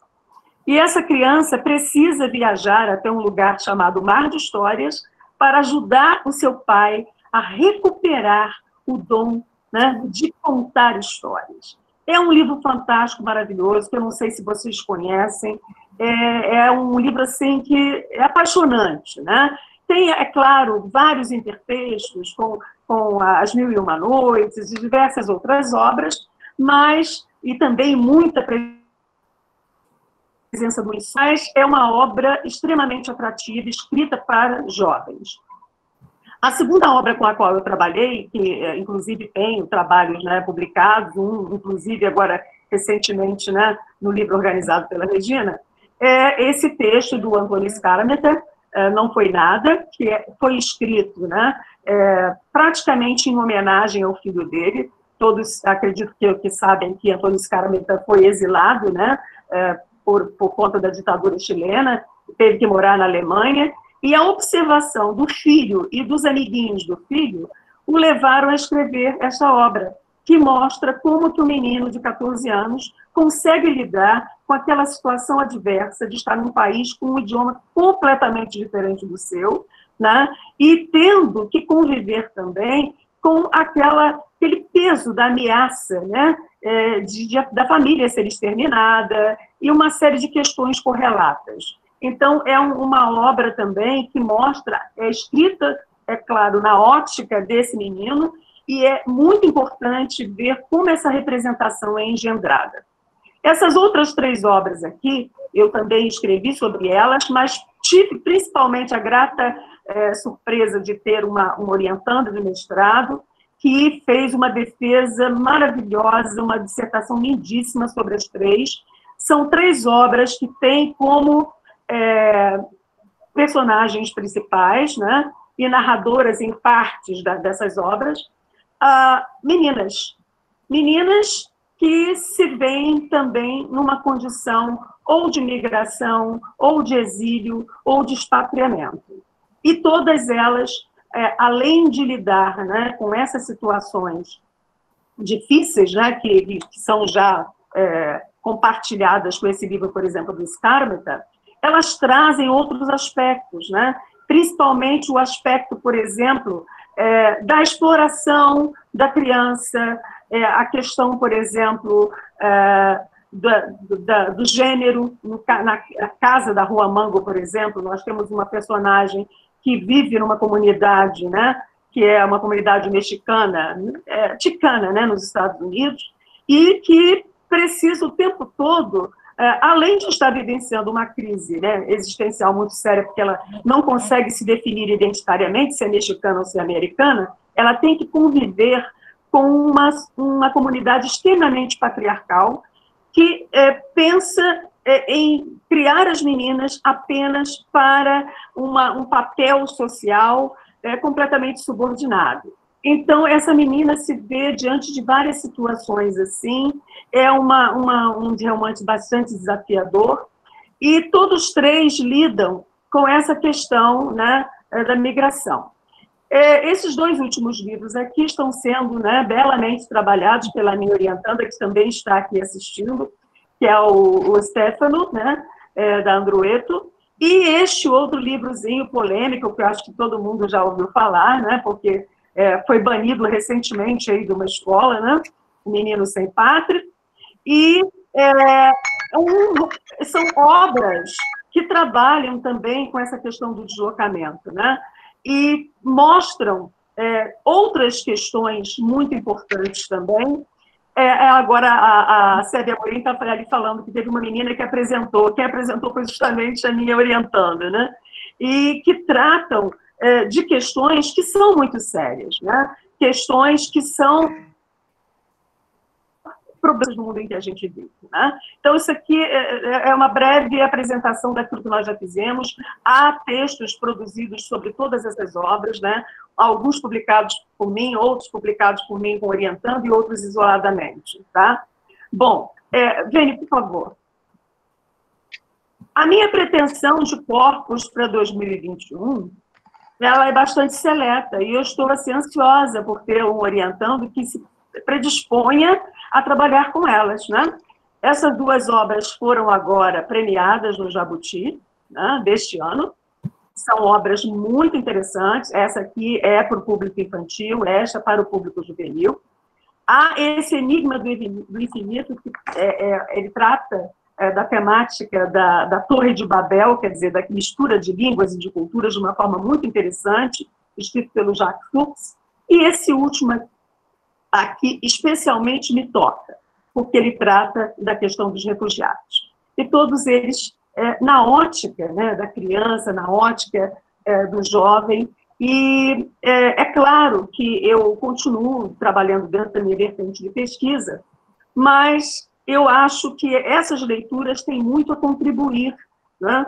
E essa criança precisa viajar até um lugar chamado Mar de Histórias para ajudar o seu pai a recuperar o dom, né, de contar histórias. É um livro fantástico, maravilhoso, que eu não sei se vocês conhecem. É um livro assim que é apaixonante, né? Tem, é claro, vários intertextos com As Mil e Uma Noites e diversas outras obras, e também muita presença do ensaio. É uma obra extremamente atrativa, escrita para jovens. A segunda obra com a qual eu trabalhei, que inclusive tenho trabalhos, né, publicados, inclusive agora recentemente, né, no livro organizado pela Regina, é esse texto do Antônio Scarameter, Não Foi Nada, que foi escrito, né, praticamente em homenagem ao filho dele. Todos, acredito que sabem que Antônio Scarameter foi exilado, né, por conta da ditadura chilena, teve que morar na Alemanha, E a observação do filho e dos amiguinhos do filho o levaram a escrever essa obra, que mostra como que o menino de 14 anos consegue lidar com aquela situação adversa de estar num país com um idioma completamente diferente do seu, né? E tendo que conviver também com aquele peso da ameaça, né? Da família ser exterminada e uma série de questões correlatas. Então, é uma obra também que mostra, é escrita, é claro, na ótica desse menino, e é muito importante ver como essa representação é engendrada. Essas outras 3 obras aqui, eu também escrevi sobre elas, mas tive principalmente a grata surpresa de ter uma orientanda de mestrado que fez uma defesa maravilhosa, uma dissertação lindíssima sobre as 3. São 3 obras que têm como personagens principais, né, e narradoras em partes dessas obras, meninas que se veem também numa condição ou de migração, ou de exílio, ou de expatriamento. E todas elas, além de lidar, né, com essas situações difíceis, né, que são já compartilhadas com esse livro, por exemplo, do Skármeta, elas trazem outros aspectos, né? Principalmente o aspecto, por exemplo, da exploração da criança, a questão, por exemplo, do gênero. Na casa da Rua Mango, por exemplo, nós temos uma personagem que vive numa comunidade, né, que é uma comunidade mexicana, ticana, né, nos Estados Unidos, e que precisa o tempo todo, além de estar vivenciando uma crise, né, existencial muito séria, porque ela não consegue se definir identitariamente se é mexicana ou se é americana, ela tem que conviver com uma comunidade extremamente patriarcal que pensa em criar as meninas apenas para um papel social completamente subordinado. Então, essa menina se vê diante de várias situações assim, é um romance bastante desafiador, e todos 3 lidam com essa questão, né, da migração. Esses 2 últimos livros aqui estão sendo, né, belamente trabalhados pela minha orientanda, que também está aqui assistindo, que é o Stefano, né, da Andrueto, e este outro livrozinho polêmico, que eu acho que todo mundo já ouviu falar, né, porque foi banido recentemente aí de uma escola, né, O Menino Sem Pátria, e são obras que trabalham também com essa questão do deslocamento, né, e mostram outras questões muito importantes também. Agora, a Sérvia Amorim está ali falando que teve uma menina que apresentou, quem apresentou foi justamente a minha orientanda, né, e que tratam de questões que são muito sérias, né? Questões que são problemas do mundo em que a gente vive, né? Então, isso aqui é uma breve apresentação daquilo que nós já fizemos. Há textos produzidos sobre todas essas obras, né? Alguns publicados por mim, outros publicados por mim com orientando e outros isoladamente, tá? Bom, Vênia, por favor. A minha pretensão de corpos para 2021, ela é bastante seleta, e eu estou assim, ansiosa por ter um orientando que se predisponha a trabalhar com elas, né? Essas 2 obras foram agora premiadas no Jabuti, né, deste ano. São obras muito interessantes. Essa aqui é para o público infantil, esta para o público juvenil. Há esse Enigma do Infinito, que ele trata da temática da Torre de Babel, quer dizer, da mistura de línguas e de culturas de uma forma muito interessante, escrito pelo Jacques Fuchs. E esse último aqui especialmente me toca, porque ele trata da questão dos refugiados. E todos eles na ótica, né, da criança, na ótica do jovem. E é claro que eu continuo trabalhando dentro da minha vertente de pesquisa, mas eu acho que essas leituras têm muito a contribuir, né,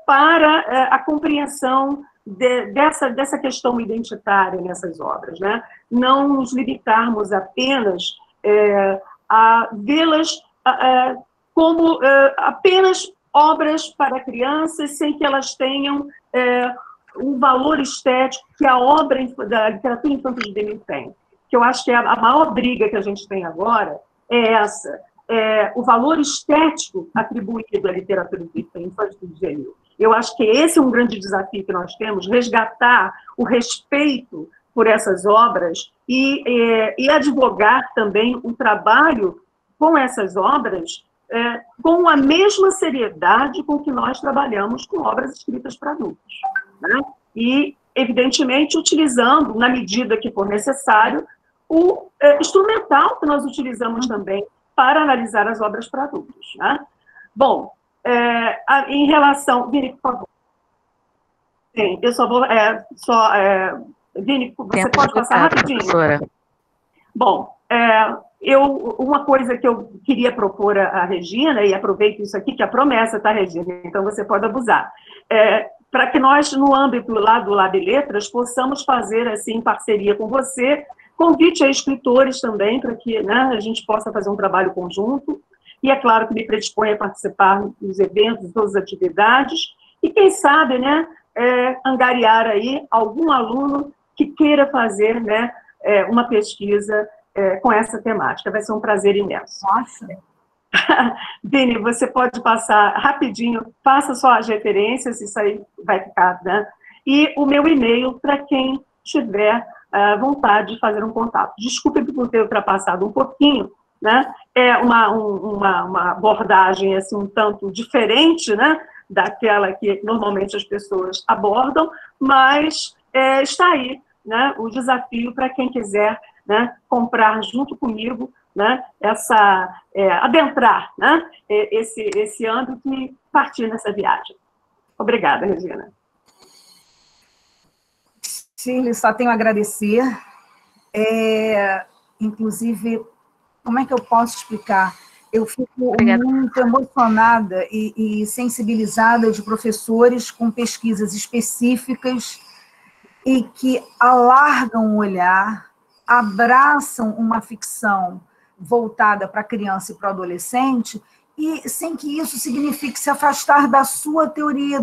para a compreensão dessa questão identitária nessas obras, né? Não nos limitarmos apenas a vê-las como apenas obras para crianças sem que elas tenham um valor estético que a obra da literatura infanto-juvenil tem. Que eu acho que a maior briga que a gente tem agora é essa, o valor estético atribuído à literatura infanto-juvenil. Eu acho que esse é um grande desafio que nós temos, resgatar o respeito por essas obras e advogar também o trabalho com essas obras com a mesma seriedade com que nós trabalhamos com obras escritas para adultos, né? E, evidentemente, utilizando, na medida que for necessário, o instrumental que nós utilizamos também para analisar as obras para adultos, né? Bom, em relação... Vini, por favor. Sim, eu só vou... Vini, você pode passar rapidinho? Professora. Bom, uma coisa que eu queria propor à Regina, e aproveito isso aqui, que é a promessa, tá, Regina? Então, você pode abusar. Para que nós, no âmbito lá do Lab Letras, possamos fazer, assim, em parceria com você, convite a escritores também, para que, né, a gente possa fazer um trabalho conjunto. E é claro que me predisponho a participar dos eventos, todas as atividades. E quem sabe, né, angariar aí algum aluno que queira fazer, né, uma pesquisa com essa temática. Vai ser um prazer imenso. Nossa! Vini, você pode passar rapidinho, passa só as referências, isso aí vai ficar, né? E o meu e-mail para quem tiver vontade de fazer um contato. Desculpe por ter ultrapassado um pouquinho, né? É uma abordagem assim, um tanto diferente, né, daquela que normalmente as pessoas abordam, mas está aí, né, o desafio para quem quiser, né, comprar junto comigo, né, adentrar, né, esse âmbito e partir nessa viagem. Obrigada, Regina. Shirley, só tenho a agradecer. Inclusive, como é que eu posso explicar? Eu fico muito emocionada e sensibilizada de professores com pesquisas específicas e que alargam o olhar, abraçam uma ficção voltada para a criança e para o adolescente, e sem que isso signifique se afastar da sua teoria,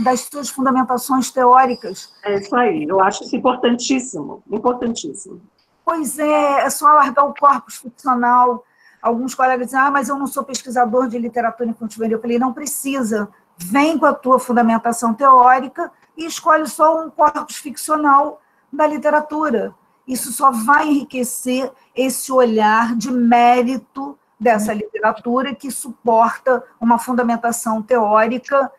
das suas fundamentações teóricas. É isso aí, eu acho isso importantíssimo, importantíssimo. Pois é só alargar o corpus ficcional. Alguns colegas dizem, mas eu não sou pesquisador de literatura infanto-juvenil. Eu falei, não precisa, vem com a tua fundamentação teórica e escolhe só um corpus ficcional da literatura. Isso só vai enriquecer esse olhar de mérito dessa literatura que suporta uma fundamentação teórica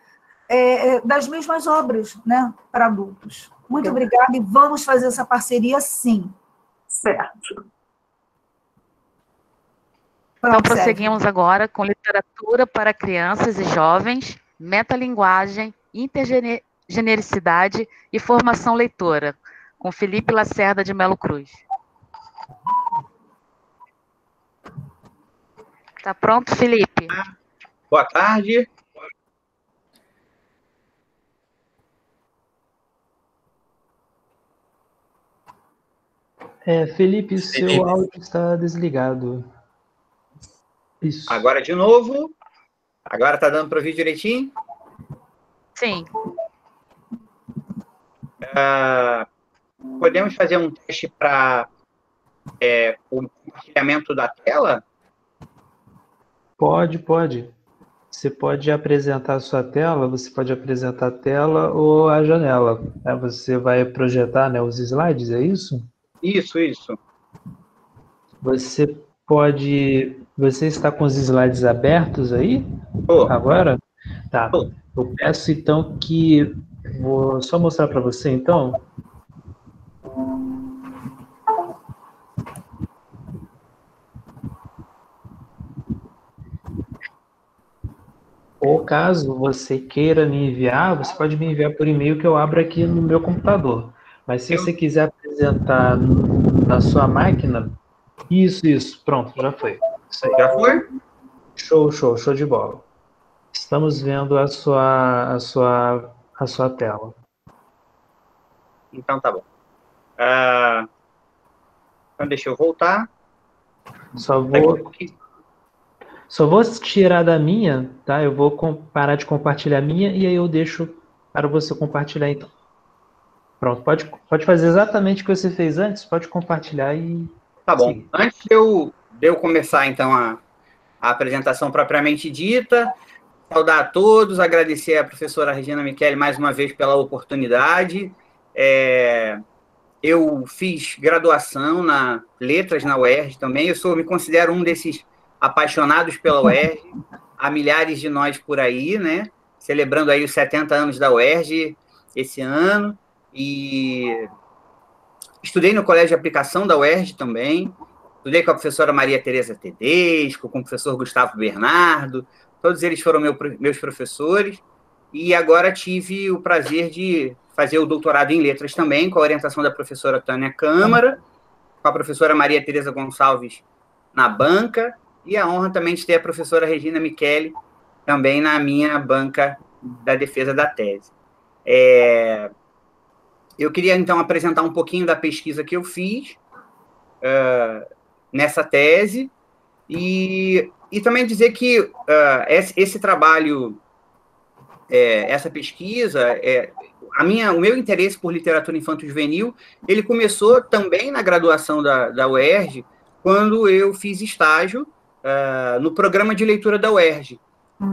das mesmas obras, né, para adultos. Muito obrigada e vamos fazer essa parceria sim. Certo. Então, prosseguimos agora com literatura para crianças e jovens, metalinguagem, intergenericidade e formação leitora, com Felipe Lacerda de Melo Cruz. Está pronto, Felipe? Boa tarde. Felipe, seu áudio está desligado. Isso. Agora de novo. Agora está dando para ouvir direitinho? Sim. Podemos fazer um teste para o compartilhamento da tela? Pode. Você pode apresentar a sua tela, você pode apresentar a tela ou a janela. Você vai projetar, né, os slides, é isso? Isso. Você está com os slides abertos aí? Oh. Agora? Tá. Eu peço, então, que... Vou só mostrar para você, então. Ou caso você queira me enviar, você pode me enviar por e-mail que eu abro aqui no meu computador. Mas se você quiser apresentar na sua máquina... Isso. Pronto, já foi. Isso aí. Já foi? Show de bola. Estamos vendo a sua tela. Então tá bom. Então deixa eu voltar. Só vou Só vou tirar da minha, tá? Eu vou parar de compartilhar a minha e aí eu deixo para você compartilhar então. Pronto, pode fazer exatamente o que você fez antes, pode compartilhar e... Tá bom. Sim. Antes de eu começar, então, a apresentação propriamente dita, saudar a todos, agradecer à professora Regina Micheli mais uma vez pela oportunidade. Eu fiz graduação na Letras na UERJ também, me considero um desses apaixonados pela UERJ, há milhares de nós por aí, né? Celebrando aí os 70 anos da UERJ esse ano, e estudei no Colégio de Aplicação da UERJ também, estudei com a professora Maria Tereza Tedesco, com o professor Gustavo Bernardo, todos eles foram meus professores, e agora tive o prazer de fazer o doutorado em letras também, com a orientação da professora Tânia Câmara, com a professora Maria Tereza Gonçalves na banca, e a honra também de ter a professora Regina Micheli também na minha banca da defesa da tese. Eu queria, então, apresentar um pouquinho da pesquisa que eu fiz nessa tese, e também dizer que esse trabalho, essa pesquisa, o meu interesse por literatura infanto-juvenil, ele começou também na graduação da UERJ, quando eu fiz estágio no programa de leitura da UERJ,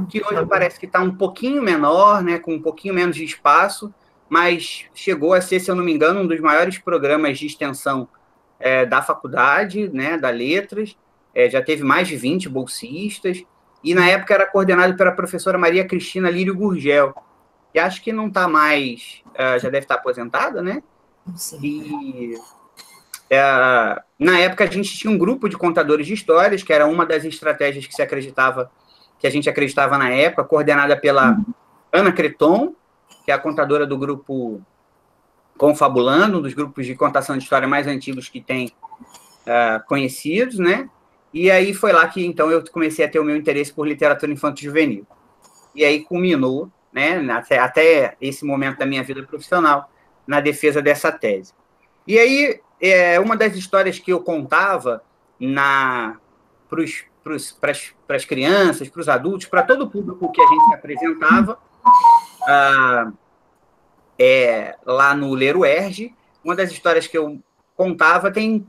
que hoje parece que está um pouquinho menor, né, com um pouquinho menos de espaço, mas chegou a ser, se eu não me engano, um dos maiores programas de extensão da faculdade, né, da Letras, já teve mais de 20 bolsistas, e na época era coordenado pela professora Maria Cristina Lírio Gurgel, que acho que não está mais, já deve estar aposentada, né? Sim. E na época a gente tinha um grupo de contadores de histórias, que era uma das estratégias que a gente acreditava na época, coordenada pela Ana Creton, que é a contadora do grupo Confabulando, um dos grupos de contação de história mais antigos que tem conhecidos, né? E aí foi lá que, então, eu comecei a ter o meu interesse por literatura infanto-juvenil. E aí culminou, né, até esse momento da minha vida profissional, na defesa dessa tese. E aí, uma das histórias que eu contava para as crianças, para os adultos, para todo o público que a gente se apresentava, lá no Ler UERJ, uma das histórias que eu contava tem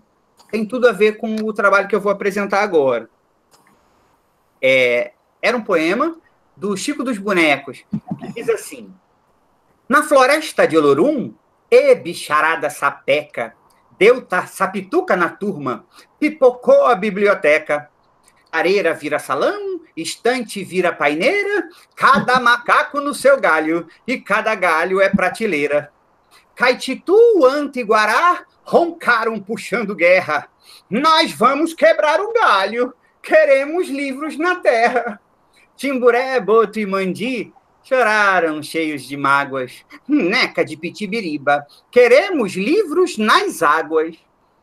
tudo a ver com o trabalho que eu vou apresentar agora. Era um poema do Chico dos Bonecos, que diz assim: na floresta de Olorum, bicharada sapeca, deu sapituca na turma, pipocou a biblioteca. Areira vira salão, estante vira paineira, cada macaco no seu galho, e cada galho é prateleira. Caititu, Anta e Guará roncaram puxando guerra. Nós vamos quebrar o galho, queremos livros na terra. Timburé, Boto e Mandi choraram cheios de mágoas. Neca de Pitibiriba, queremos livros nas águas.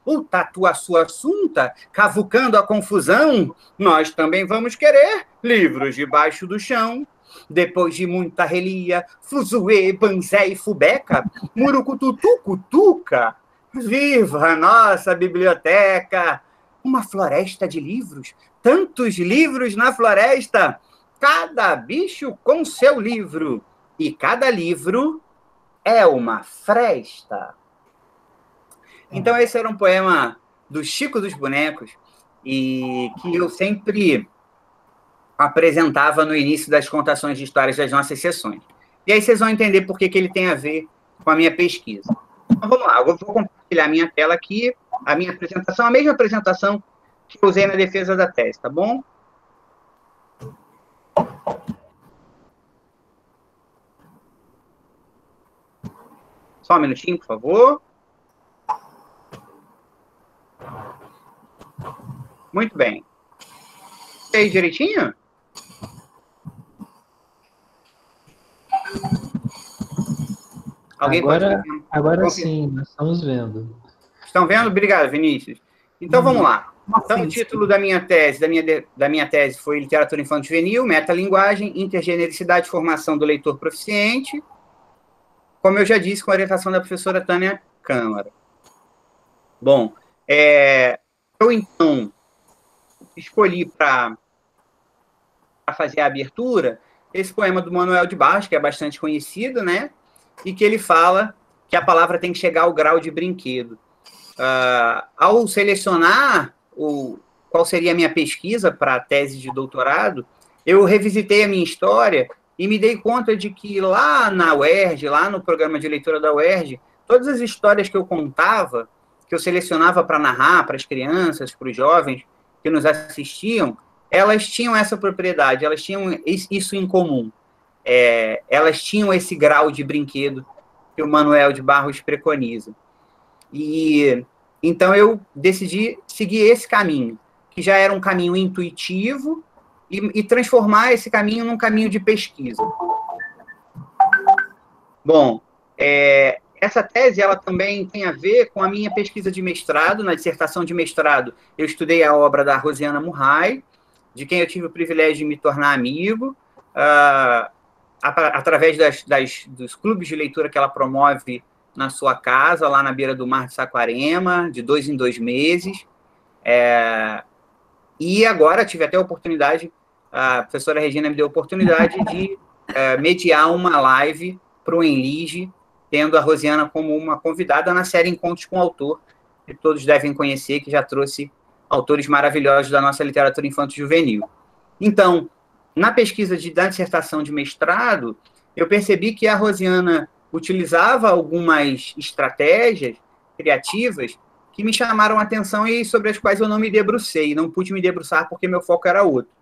O Tatuaçu Assunta, cavucando a confusão, nós também vamos querer livros debaixo do chão. Depois de muita relia, fuzuê, banzé e fubeca, murucututu, cutuca, viva a nossa biblioteca! Uma floresta de livros, tantos livros na floresta, cada bicho com seu livro, e cada livro é uma fresta. Então, esse era um poema do Chico dos Bonecos, e que eu sempre apresentava no início das contações de histórias das nossas sessões. E aí vocês vão entender por que ele tem a ver com a minha pesquisa. Então, vamos lá, eu vou compartilhar a minha tela aqui, a minha apresentação, a mesma apresentação que eu usei na defesa da tese, tá bom? Só um minutinho, por favor. Muito bem. Fez direitinho? Alguém agora sim, nós estamos vendo. Estão vendo? Obrigado, Vinícius. Então, vamos lá. Então, o título da minha tese foi Literatura Infanto-Juvenil, Metalinguagem, Intergenericidade e Formação do Leitor Proficiente. Como eu já disse, com a orientação da professora Tânia Câmara. Bom, eu, então, escolhi para para fazer a abertura, esse poema do Manuel de Barros, que é bastante conhecido, né? E que ele fala que a palavra tem que chegar ao grau de brinquedo. Ao selecionar qual seria a minha pesquisa para a tese de doutorado, eu revisitei a minha história e me dei conta de que lá na UERJ, lá no programa de leitura da UERJ, todas as histórias que eu contava, que eu selecionava para narrar para as crianças, para os jovens que nos assistiam, elas tinham essa propriedade, elas tinham isso em comum. Elas tinham esse grau de brinquedo que o Manuel de Barros preconiza. E então eu decidi seguir esse caminho, que já era um caminho intuitivo, e transformar esse caminho num caminho de pesquisa. Bom, essa tese ela também tem a ver com a minha pesquisa de mestrado. Na dissertação de mestrado, eu estudei a obra da Rosiana Murray, de quem eu tive o privilégio de me tornar amigo, através dos clubes de leitura que ela promove na sua casa, lá na beira do mar de Saquarema, de 2 em 2 meses. E agora tive até a oportunidade, a professora Regina me deu a oportunidade de mediar uma live para o Enlige, tendo a Rosiana como uma convidada na série Encontros com o Autor, que todos devem conhecer, que já trouxe autores maravilhosos da nossa literatura infanto-juvenil. Então, na pesquisa da dissertação de mestrado, eu percebi que a Rosiana utilizava algumas estratégias criativas que me chamaram a atenção e sobre as quais eu não me debrucei, não pude me debruçar porque meu foco era outro.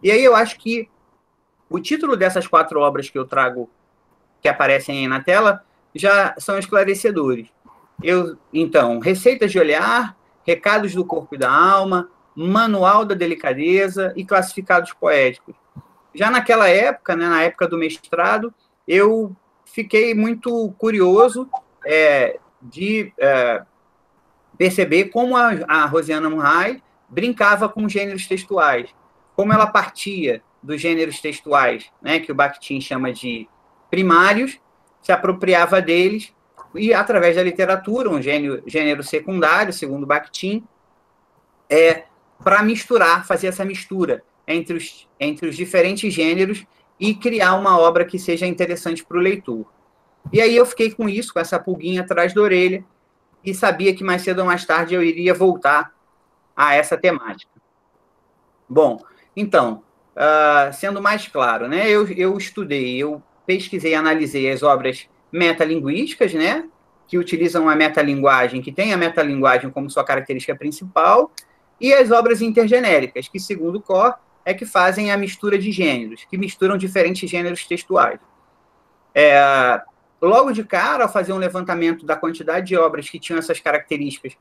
E aí eu acho que o título dessas 4 obras que eu trago, que aparecem aí na tela, já são esclarecedores. Então, Receitas de Olhar, Recados do Corpo e da Alma, Manual da Delicadeza e Classificados Poéticos. Já naquela época, né, na época do mestrado, eu fiquei muito curioso de perceber como a Rosiana Murray brincava com gêneros textuais, como ela partia dos gêneros textuais, né, que o Bakhtin chama de primários, se apropriava deles, e através da literatura, um gênero secundário, segundo Bakhtin, para misturar, fazer essa mistura entre os diferentes gêneros e criar uma obra que seja interessante para o leitor. E aí eu fiquei com isso, com essa pulguinha atrás da orelha, e sabia que mais cedo ou mais tarde eu iria voltar a essa temática. Bom, então, sendo mais claro, né, eu estudei, eu pesquisei e analisei as obras metalinguísticas, né, que utilizam a metalinguagem, que tem a metalinguagem como sua característica principal, e as obras intergenéricas, que, segundo Corr, que fazem a mistura de gêneros, que misturam diferentes gêneros textuais. Logo de cara, ao fazer um levantamento da quantidade de obras que tinham essas características,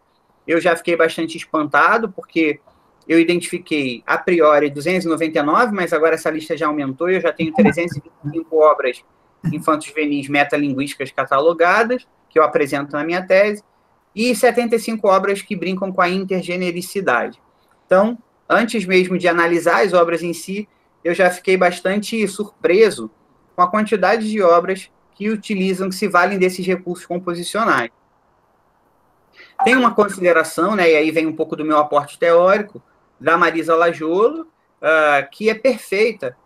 eu já fiquei bastante espantado, porque eu identifiquei, a priori, 299, mas agora essa lista já aumentou, e eu já tenho 325 obras infanto-juvenis metalinguísticas catalogadas, que eu apresento na minha tese, e 75 obras que brincam com a intergenericidade. Então, antes mesmo de analisar as obras em si, eu já fiquei bastante surpreso com a quantidade de obras que utilizam, que se valem desses recursos composicionais. Tem uma consideração, né, e aí vem um pouco do meu aporte teórico, da Marisa Lajolo, que é perfeita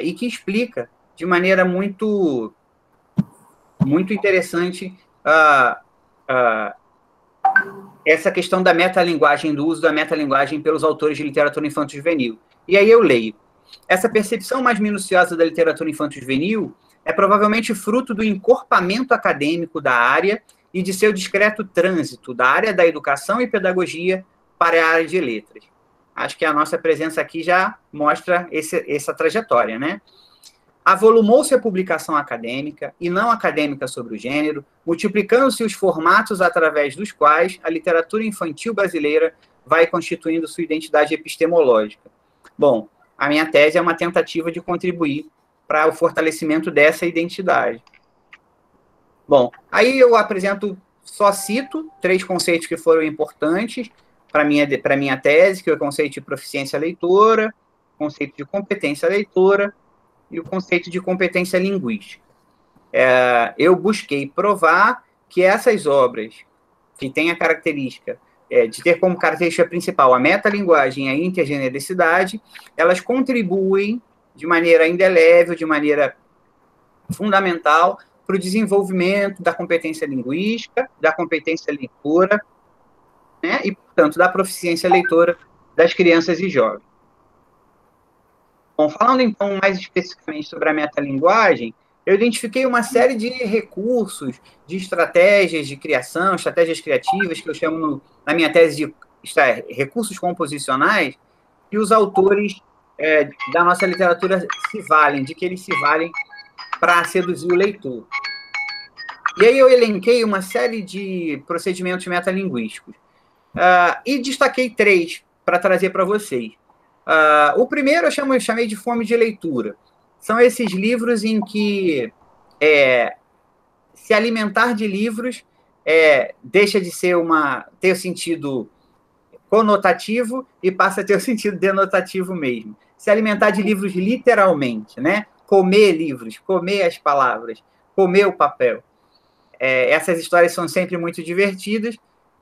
e que explica de maneira muito interessante essa questão da metalinguagem, do uso da metalinguagem pelos autores de literatura infanto-juvenil. E aí eu leio. Essa percepção mais minuciosa da literatura infanto-juvenil é provavelmente fruto do encorpamento acadêmico da área e de seu discreto trânsito da área da educação e pedagogia para a área de letras. Acho que a nossa presença aqui já mostra essa trajetória, né? Avolumou-se a publicação acadêmica e não acadêmica sobre o gênero, multiplicando-se os formatos através dos quais a literatura infantil brasileira vai constituindo sua identidade epistemológica. Bom, a minha tese é uma tentativa de contribuir para o fortalecimento dessa identidade. Bom, aí eu só cito 3 conceitos que foram importantes para minha tese, que é o conceito de proficiência leitora, o conceito de competência leitora e o conceito de competência linguística. Eu busquei provar que essas obras, que têm a característica de ter como característica principal a metalinguagem e a intergenericidade, elas contribuem de maneira indelével, de maneira fundamental para o desenvolvimento da competência linguística, da competência leitora, né, e, portanto, da proficiência leitora das crianças e jovens. Bom, falando, então, mais especificamente sobre a metalinguagem, eu identifiquei uma série de recursos, de estratégias de criação, estratégias criativas, que eu chamo na minha tese de recursos composicionais, que os autores da nossa literatura se valem, de que eles se valem para seduzir o leitor. E aí eu elenquei uma série de procedimentos metalinguísticos. E destaquei 3 para trazer para vocês. O primeiro eu chamei de fome de leitura. São esses livros em que se alimentar de livros deixa de ser ter o sentido conotativo e passa a ter o sentido denotativo mesmo. Se alimentar de livros literalmente, né? Comer livros, comer as palavras, comer o papel. Essas histórias são sempre muito divertidas,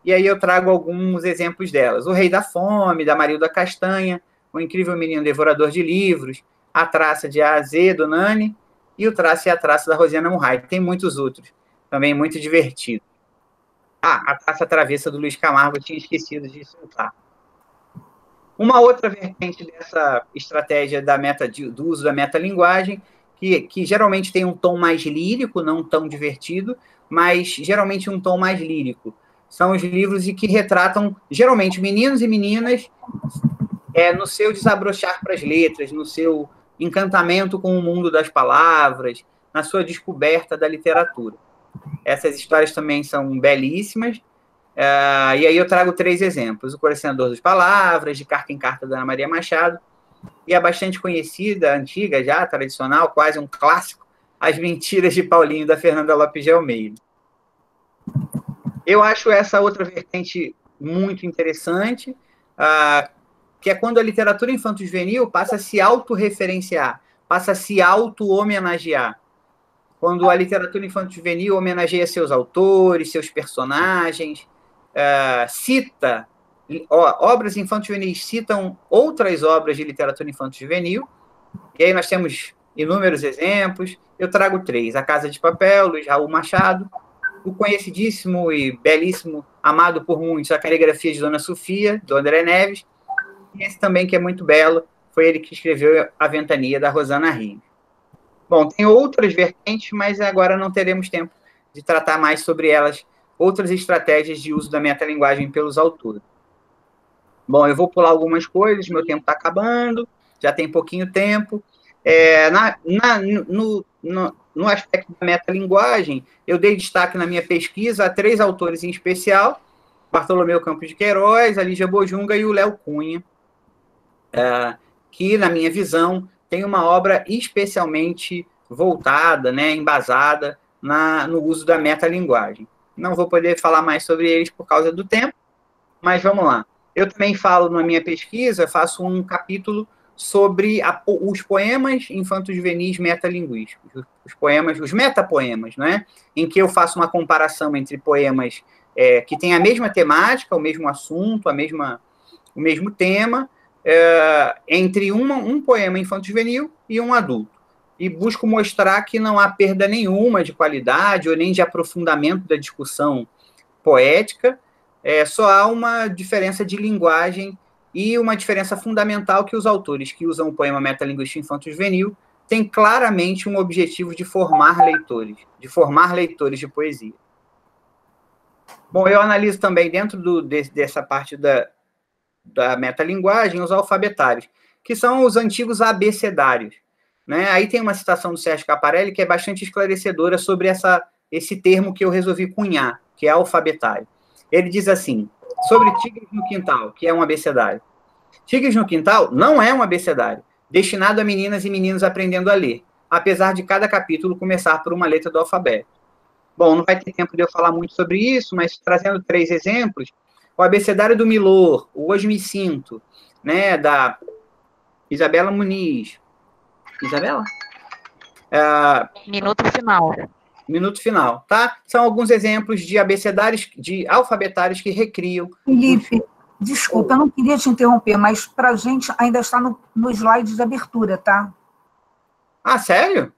e aí eu trago alguns exemplos delas. O Rei da Fome, da Marilda Castanha, O Incrível Menino Devorador de Livros, A Traça de A a Z, do Nani, e O Traço e a Traça, da Rosiana Murray. Tem muitos outros, também muito divertidos. A Taça Travessa, do Luiz Camargo, eu tinha esquecido de soltar. Uma outra vertente dessa estratégia do uso da metalinguagem, que geralmente tem um tom mais lírico, não tão divertido, mas geralmente um tom mais lírico. São os livros que retratam, geralmente, meninos e meninas no seu desabrochar para as letras, no seu encantamento com o mundo das palavras, na sua descoberta da literatura. Essas histórias também são belíssimas. E aí eu trago 3 exemplos. O Colecionador das Palavras, de Carta em Carta, da Ana Maria Machado, e a bastante conhecida, antiga já, tradicional, quase um clássico, As Mentiras de Paulinho, da Fernanda Lopes de Almeida. Eu acho essa outra vertente muito interessante, que é quando a literatura infanto-juvenil passa a se autorreferenciar, passa a se auto-homenagear. Quando a literatura infanto-juvenil homenageia seus autores, seus personagens, cita obras infanto-juvenis, citam outras obras de literatura infanto-juvenil, e aí nós temos inúmeros exemplos. Eu trago 3: A Casa de Papel, Luiz Raul Machado, o conhecidíssimo e belíssimo, amado por muitos, A Caligrafia de Dona Sofia, do André Neves, e esse também, que é muito belo, foi ele que escreveu A Ventania, da Rosana Rios. Bom, tem outras vertentes, mas agora não teremos tempo de tratar mais sobre elas, outras estratégias de uso da metalinguagem pelos autores. Bom, eu vou pular algumas coisas, meu tempo está acabando, já tem pouquinho tempo. No aspecto da metalinguagem, eu dei destaque na minha pesquisa a 3 autores em especial: Bartolomeu Campos de Queiroz, a Lígia Bojunga e o Léo Cunha, que, na minha visão, tem uma obra especialmente voltada, embasada no uso da metalinguagem. Não vou poder falar mais sobre eles por causa do tempo, mas vamos lá. Eu também falo na minha pesquisa, faço um capítulo sobre os poemas infanto-juvenis metalinguísticos, os metapoemas, em que eu faço uma comparação entre poemas que têm a mesma temática, o mesmo assunto, o mesmo tema, entre um poema infanto-juvenil e um adulto. E busco mostrar que não há perda nenhuma de qualidade ou nem de aprofundamento da discussão poética, só há uma diferença de linguagem e uma diferença fundamental, que os autores que usam o poema metalinguístico infanto-juvenil têm claramente um objetivo de formar leitores de poesia. Bom, eu analiso também, dentro dessa parte da metalinguagem, os alfabetários, que são os antigos abecedários. Aí tem uma citação do Sérgio Caparelli que é bastante esclarecedora sobre esse termo que eu resolvi cunhar, que é alfabetário. Ele diz assim, sobre Tigres no Quintal, que é um abecedário: Tigres no Quintal não é um abecedário, destinado a meninas e meninos aprendendo a ler, apesar de cada capítulo começar por uma letra do alfabeto. Bom, não vai ter tempo de eu falar muito sobre isso, mas trazendo 3 exemplos: o abecedário do Milor, o Hoje Me Sinto, da Isabela Muniz. Isabela? Minuto final. Minuto final, tá? São alguns exemplos de abecedários, de alfabetários que recriam. Felipe, desculpa, eu não queria te interromper, mas para a gente ainda está no slide de abertura, tá? Ah, sério?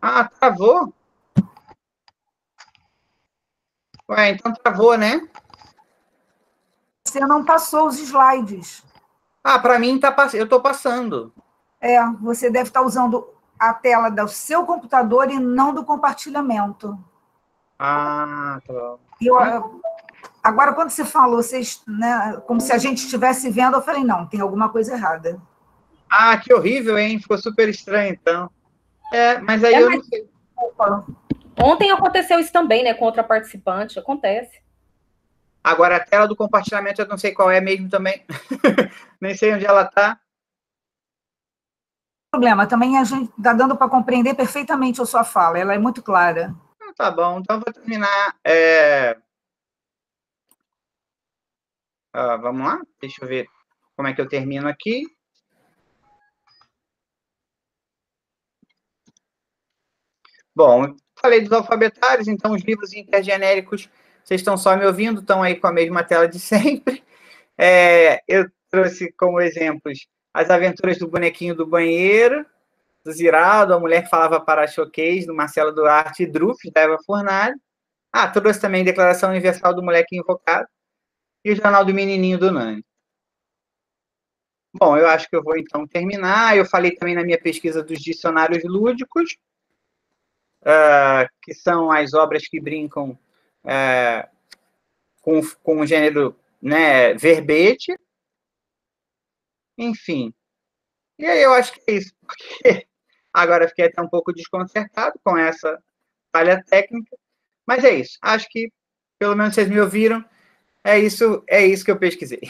Ah, travou? Ué, então travou, né? Você não passou os slides. Ah, para mim eu estou passando. Você deve estar usando a tela do seu computador e não do compartilhamento. Ah, tá bom. Agora, quando você falou, né, como se a gente estivesse vendo, eu falei, não, tem alguma coisa errada. Ah, que horrível, hein? Ficou super estranho, então. Mas aí eu não sei. Ontem aconteceu isso também, né, com outra participante, acontece. Agora, a tela do compartilhamento eu não sei qual é mesmo também. Nem sei onde ela está. Problema, também a gente está dando para compreender perfeitamente a sua fala, ela é muito clara. Tá bom, então eu vou terminar. Vamos lá? Deixa eu ver como é que eu termino aqui. Bom, falei dos alfabetários, então os livros intergenéricos, vocês estão só me ouvindo, estão aí com a mesma tela de sempre. Eu trouxe como exemplos As Aventuras do Bonequinho do Banheiro, do Ziraldo, A Mulher que Falava Para-Choquês, do Marcelo Duarte e Drufs, da Eva Fornari. Trouxe também Declaração Universal do Moleque Invocado e o Jornal do Menininho do Nani. Bom, eu acho que eu vou então terminar. Eu falei também na minha pesquisa dos dicionários lúdicos, que são as obras que brincam com o gênero, né, verbete. Enfim. E aí eu acho que é isso, porque agora fiquei até um pouco desconcertado com essa falha técnica, mas é isso. Acho que, pelo menos vocês me ouviram, é isso que eu pesquisei.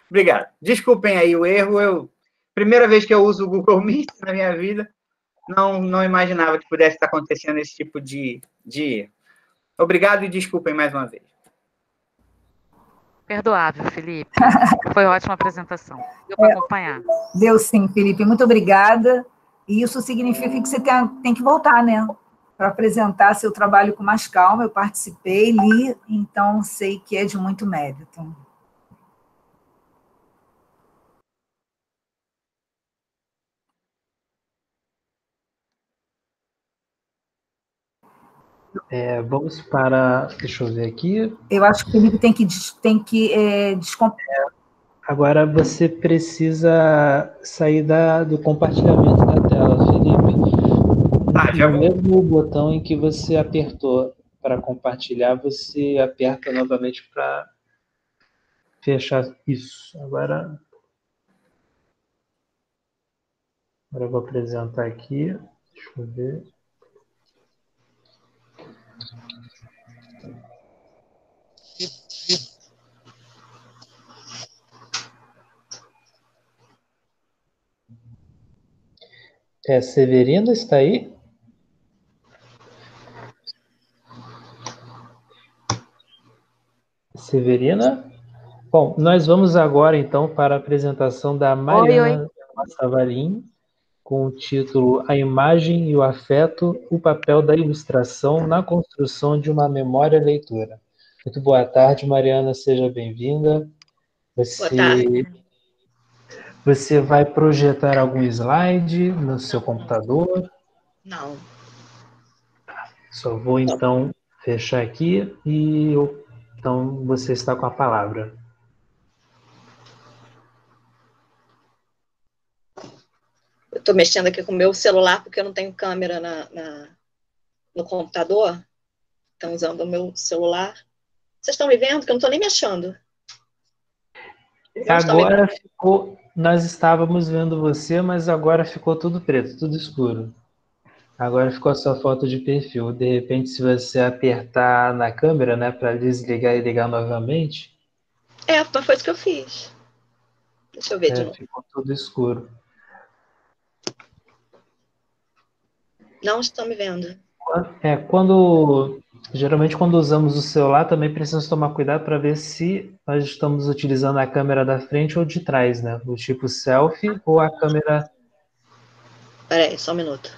Obrigado. Desculpem aí o erro. Primeira vez que eu uso o Google Meet na minha vida, não imaginava que pudesse estar acontecendo esse tipo de erro. Obrigado e desculpem mais uma vez. Perdoável, Felipe. Foi ótima apresentação. Deu para acompanhar. Deu sim, Felipe. Muito obrigada. E isso significa que você tem que voltar, né? Para apresentar seu trabalho com mais calma. Eu participei, li, então sei que é de muito mérito. Vamos para... Deixa eu ver aqui. Eu acho que o Felipe tem que Agora você precisa sair do compartilhamento da tela, Felipe. Já No vou. mesmo botão em que você apertou para compartilhar, você aperta novamente para fechar isso. Agora eu vou apresentar aqui. Deixa eu ver. Severina está aí? Severina? Bom, nós vamos agora, então, para a apresentação da Mariana Savalim, com o título A Imagem e o Afeto, o papel da ilustração na construção de uma memória leitora. Muito boa tarde, Mariana, seja bem-vinda. Você vai projetar algum slide no seu computador? Não. Só vou, então, fechar aqui e então você está com a palavra. Eu estou mexendo aqui com o meu celular porque eu não tenho câmera no computador. Estão usando o meu celular. Vocês estão me vendo? Que eu não estou nem me achando. Agora ficou... Nós estávamos vendo você, mas agora ficou tudo preto, tudo escuro. Agora ficou a sua foto de perfil. De repente, se você apertar na câmera, né, para desligar e ligar novamente... Mas foi isso que eu fiz. Deixa eu ver de novo. Ficou tudo escuro. Não estão me vendo. Geralmente, quando usamos o celular, também precisamos tomar cuidado para ver se nós estamos utilizando a câmera da frente ou de trás, né? O tipo selfie ou a câmera... Espera aí, só um minuto.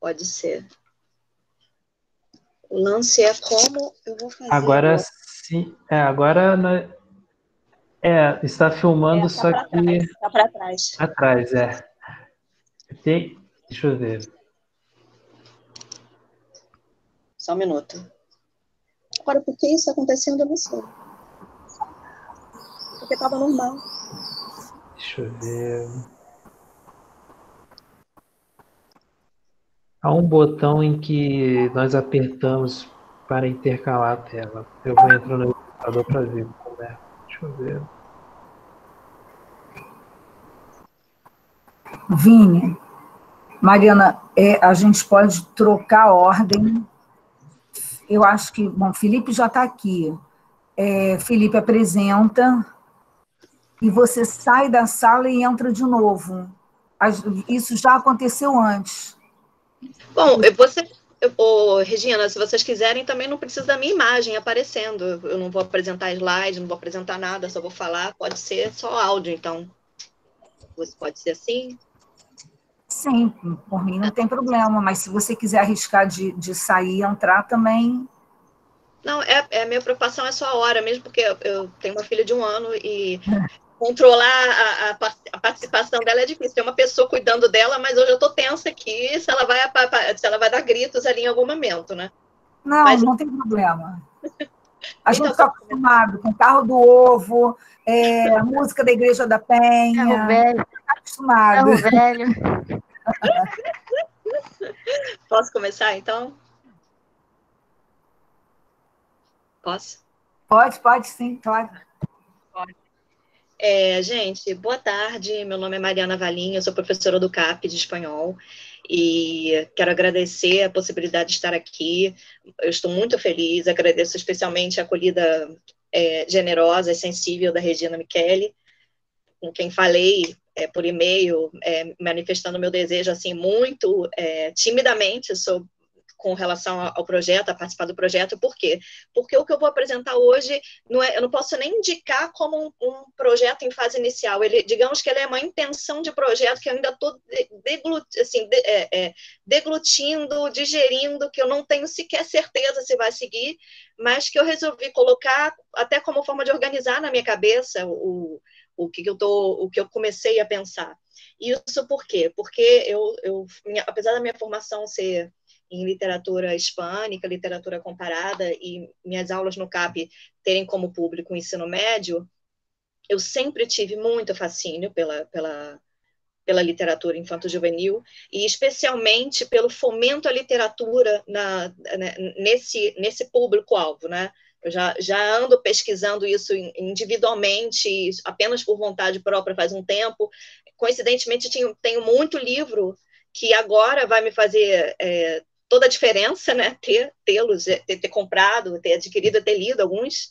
Pode ser. O lance é como eu vou fazer. Agora sim. Agora Está filmando, Tá só para que trás, tá para trás. atrás, Deixa eu ver. Só um minuto. Agora, por que isso acontecendo, eu não sei. Porque estava normal. Deixa eu ver. Há um botão em que nós apertamos para intercalar a tela. Eu vou entrar no computador para ver como é. Deixa eu ver. Vini, Mariana, a gente pode trocar a ordem. Eu acho que, bom, Felipe já está aqui. Felipe apresenta e você sai da sala e entra de novo. Isso já aconteceu antes. Bom, Regina, se vocês quiserem, também não precisa da minha imagem aparecendo. Eu não vou apresentar slide, não vou apresentar nada, só vou falar. Pode ser só áudio, então. Pode ser assim? Sim, por mim não tem problema, mas se você quiser arriscar de sair e entrar também. Não, a minha preocupação é só a hora, mesmo porque eu tenho uma filha de 1 ano e controlar a participação dela é difícil. Tem uma pessoa cuidando dela, mas hoje eu estou tensa aqui se ela vai dar gritos ali em algum momento, né? Não tem problema. A gente Então, está acostumado com o carro do ovo, a música da Igreja da Penha. Carro velho. Está acostumado. Carro velho. Posso começar, então? Posso? Pode sim, claro. Gente, boa tarde. Meu nome é Mariana Valim, eu sou professora do CAP de espanhol e quero agradecer a possibilidade de estar aqui. Eu estou muito feliz, agradeço especialmente a acolhida generosa e sensível da Regina Micheli, com quem falei por e-mail, manifestando meu desejo assim muito timidamente com relação ao projeto, a participar do projeto. Por quê? Porque o que eu vou apresentar hoje, eu não posso nem indicar como um projeto em fase inicial. Digamos que ele é uma intenção de projeto que eu ainda estou deglutindo, digerindo, que eu não tenho sequer certeza se vai seguir, mas que eu resolvi colocar até como forma de organizar na minha cabeça o que eu comecei a pensar. Isso por quê? Porque apesar da minha formação ser em literatura hispânica, literatura comparada, e minhas aulas no CAP terem como público o ensino médio, eu sempre tive muito fascínio pela literatura infanto-juvenil, e especialmente pelo fomento à literatura nesse público-alvo, né? Eu já ando pesquisando isso individualmente, apenas por vontade própria faz um tempo. Coincidentemente, tenho muito livro que agora vai me fazer toda a diferença, né? Ter comprado, ter adquirido, ter lido alguns.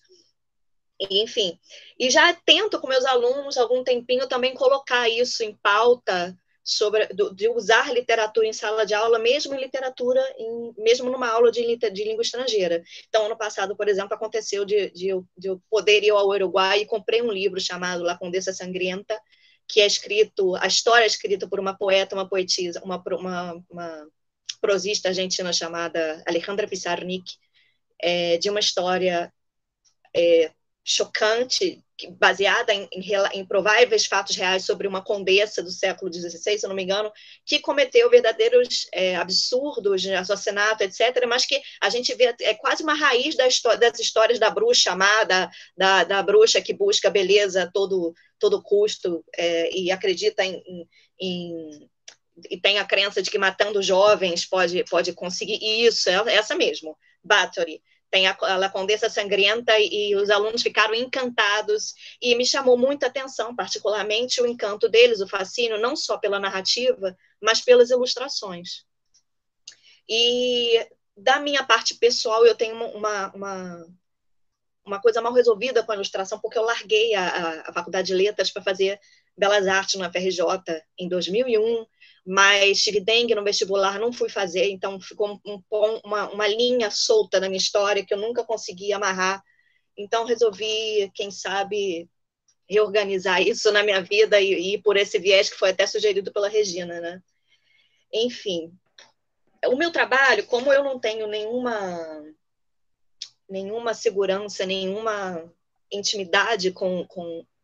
Enfim, e já tento com meus alunos há algum tempinho também colocar isso em pauta, de usar literatura em sala de aula, mesmo em literatura, mesmo numa aula de língua estrangeira. Então, ano passado, por exemplo, aconteceu de eu poder ir ao Uruguai e comprei um livro chamado La Condessa Sangrienta, que a história é escrita por uma poeta, uma poetisa, uma prosista argentina chamada Alejandra Pizarnik, de uma história chocante, baseada em prováveis fatos reais sobre uma condessa do século XVI, se eu não me engano, que cometeu verdadeiros absurdos, assassinato, etc., mas que a gente vê quase uma raiz das histórias da bruxa amada, da bruxa que busca beleza a todo custo e acredita e tem a crença de que matando jovens pode conseguir isso, essa mesmo, Bathory. Tem a Condessa Sangrienta, e os alunos ficaram encantados, e me chamou muita atenção, particularmente o encanto deles, o fascínio, não só pela narrativa, mas pelas ilustrações. E da minha parte pessoal, eu tenho uma coisa mal resolvida com a ilustração, porque eu larguei a Faculdade de Letras para fazer Belas Artes na FRJ em 2001, mas tive dengue no vestibular, não fui fazer, então ficou uma linha solta na minha história que eu nunca consegui amarrar. Então resolvi, quem sabe, reorganizar isso na minha vida e ir por esse viés que foi até sugerido pela Regina, né? Enfim, o meu trabalho, como eu não tenho nenhuma segurança, nenhuma intimidade com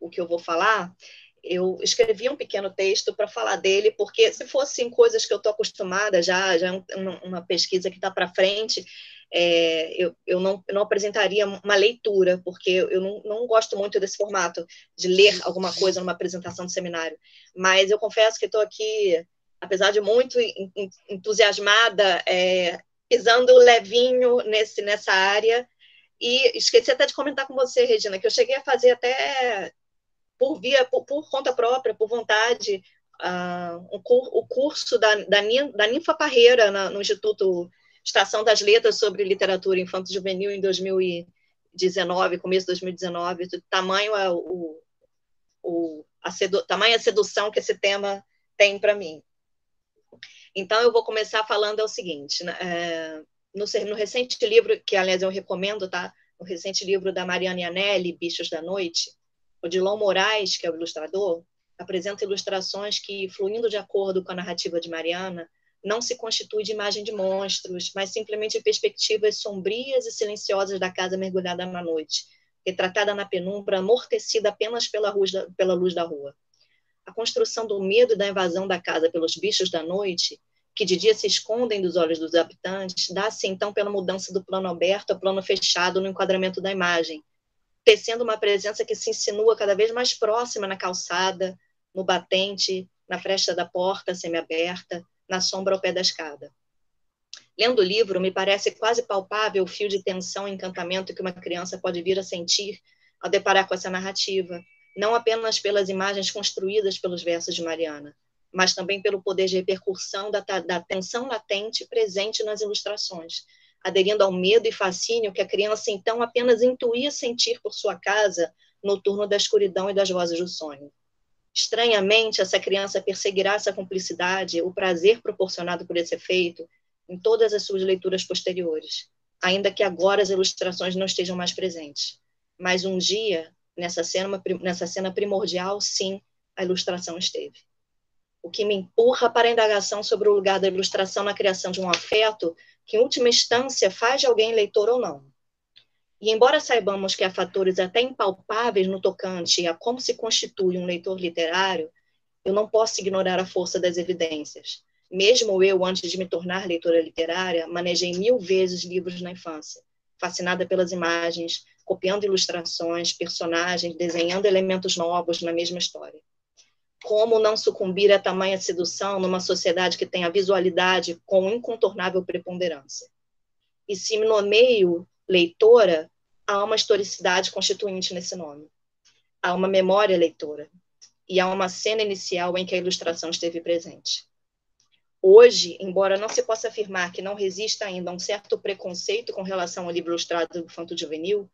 o que eu vou falar, eu escrevi um pequeno texto para falar dele, porque se fossem coisas que eu estou acostumada, já é uma pesquisa que está para frente, eu não apresentaria uma leitura, porque eu não gosto muito desse formato, de ler alguma coisa numa apresentação de seminário. Mas eu confesso que estou aqui, apesar de muito entusiasmada, pisando levinho nessa área. E esqueci até de comentar com você, Regina, que eu cheguei a fazer até por conta própria, por vontade, o curso da Ninfa Parreira no Instituto Estação das Letras sobre literatura infanto-juvenil em 2019, começo de 2019, tamanho tamanha sedução que esse tema tem para mim. Então, eu vou começar falando o seguinte, no recente livro, que, aliás, eu recomendo, tá? O recente livro da Mariana Iannelli, Bichos da Noite, o Dilon Moraes, que é o ilustrador, apresenta ilustrações que, fluindo de acordo com a narrativa de Mariana, não se constitui de imagem de monstros, mas simplesmente perspectivas sombrias e silenciosas da casa mergulhada na noite, retratada na penumbra, amortecida apenas pela luz da rua. A construção do medo e da invasão da casa pelos bichos da noite, que de dia se escondem dos olhos dos habitantes, dá-se então pela mudança do plano aberto ao plano fechado no enquadramento da imagem, tecendo uma presença que se insinua cada vez mais próxima na calçada, no batente, na fresta da porta semiaberta, na sombra ao pé da escada. Lendo o livro, me parece quase palpável o fio de tensão e encantamento que uma criança pode vir a sentir ao deparar com essa narrativa, não apenas pelas imagens construídas pelos versos de Mariana, mas também pelo poder de repercussão da tensão latente presente nas ilustrações, aderindo ao medo e fascínio que a criança então apenas intuía sentir por sua casa no turno da escuridão e das vozes do sonho. Estranhamente, essa criança perseguirá essa cumplicidade, o prazer proporcionado por esse efeito, em todas as suas leituras posteriores, ainda que agora as ilustrações não estejam mais presentes. Mas um dia, nessa cena primordial, sim, a ilustração esteve. O que me empurra para a indagação sobre o lugar da ilustração na criação de um afeto que, em última instância, faz de alguém leitor ou não. E, embora saibamos que há fatores até impalpáveis no tocante a como se constitui um leitor literário, eu não posso ignorar a força das evidências. Mesmo eu, antes de me tornar leitora literária, manejei 1000 vezes livros na infância, fascinada pelas imagens, copiando ilustrações, personagens, desenhando elementos novos na mesma história. Como não sucumbir a tamanha sedução numa sociedade que tem a visualidade com incontornável preponderância? E se me nomeio leitora, há uma historicidade constituinte nesse nome. Há uma memória leitora. E há uma cena inicial em que a ilustração esteve presente. Hoje, embora não se possa afirmar que não resista ainda um certo preconceito com relação ao livro ilustrado do infanto-juvenil,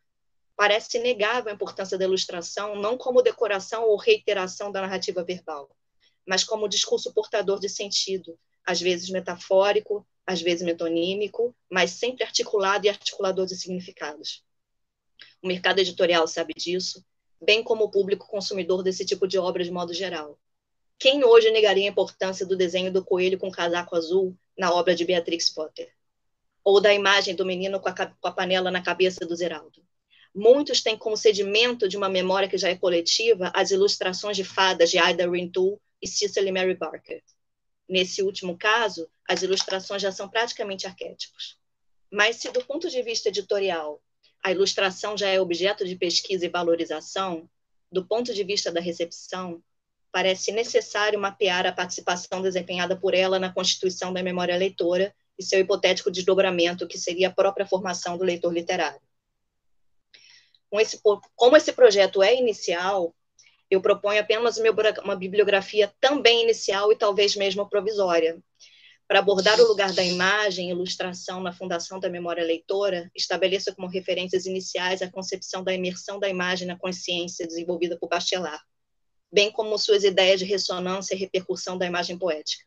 parece inegável a importância da ilustração não como decoração ou reiteração da narrativa verbal, mas como discurso portador de sentido, às vezes metafórico, às vezes metonímico, mas sempre articulado e articulador de significados. O mercado editorial sabe disso, bem como o público consumidor desse tipo de obra de modo geral. Quem hoje negaria a importância do desenho do coelho com casaco azul na obra de Beatrix Potter? Ou da imagem do menino com a panela na cabeça do Zeraldo? Muitos têm como sedimento de uma memória que já é coletiva as ilustrações de fadas de Ida Rintoul e Cicely Mary Barker. Nesse último caso, as ilustrações já são praticamente arquétipos. Mas se do ponto de vista editorial a ilustração já é objeto de pesquisa e valorização, do ponto de vista da recepção, parece necessário mapear a participação desempenhada por ela na constituição da memória leitora e seu hipotético desdobramento, que seria a própria formação do leitor literário. Como esse projeto é inicial, eu proponho apenas uma bibliografia também inicial e talvez mesmo provisória. Para abordar o lugar da imagem e ilustração na fundação da memória leitora, estabeleço como referências iniciais a concepção da imersão da imagem na consciência desenvolvida por Bachelard, bem como suas ideias de ressonância e repercussão da imagem poética.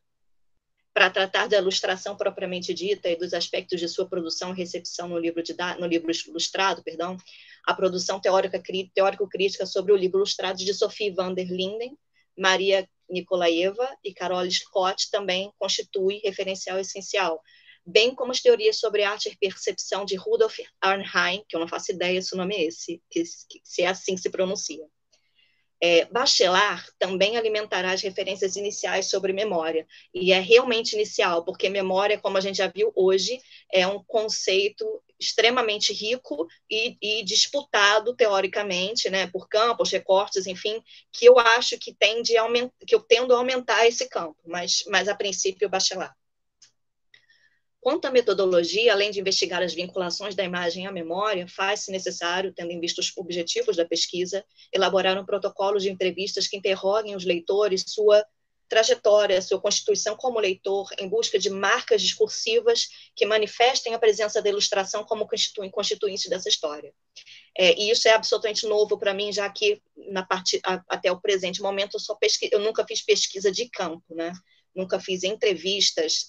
Para tratar da ilustração propriamente dita e dos aspectos de sua produção e recepção no livro ilustrado, a produção teórico-crítica sobre o livro ilustrado de Sophie van der Linden, Maria Nikolaeva e Carol Scott também constitui referencial essencial, bem como as teorias sobre arte e percepção de Rudolf Arnheim, que eu não faço ideia se o nome é esse, se é assim que se pronuncia. Bachelard também alimentará as referências iniciais sobre memória, e é realmente inicial, porque memória, como a gente já viu hoje, é um conceito extremamente rico e disputado teoricamente, né, por campos, recortes, enfim, que eu acho que eu tendo a aumentar esse campo, mas a princípio Bachelard. Quanto à metodologia, além de investigar as vinculações da imagem à memória, faz-se necessário, tendo em vista os objetivos da pesquisa, elaborar um protocolo de entrevistas que interroguem os leitores, sua trajetória, sua constituição como leitor, em busca de marcas discursivas que manifestem a presença da ilustração como constituinte dessa história. E isso é absolutamente novo para mim, já que até o presente momento eu nunca fiz pesquisa de campo, né? Nunca fiz entrevistas.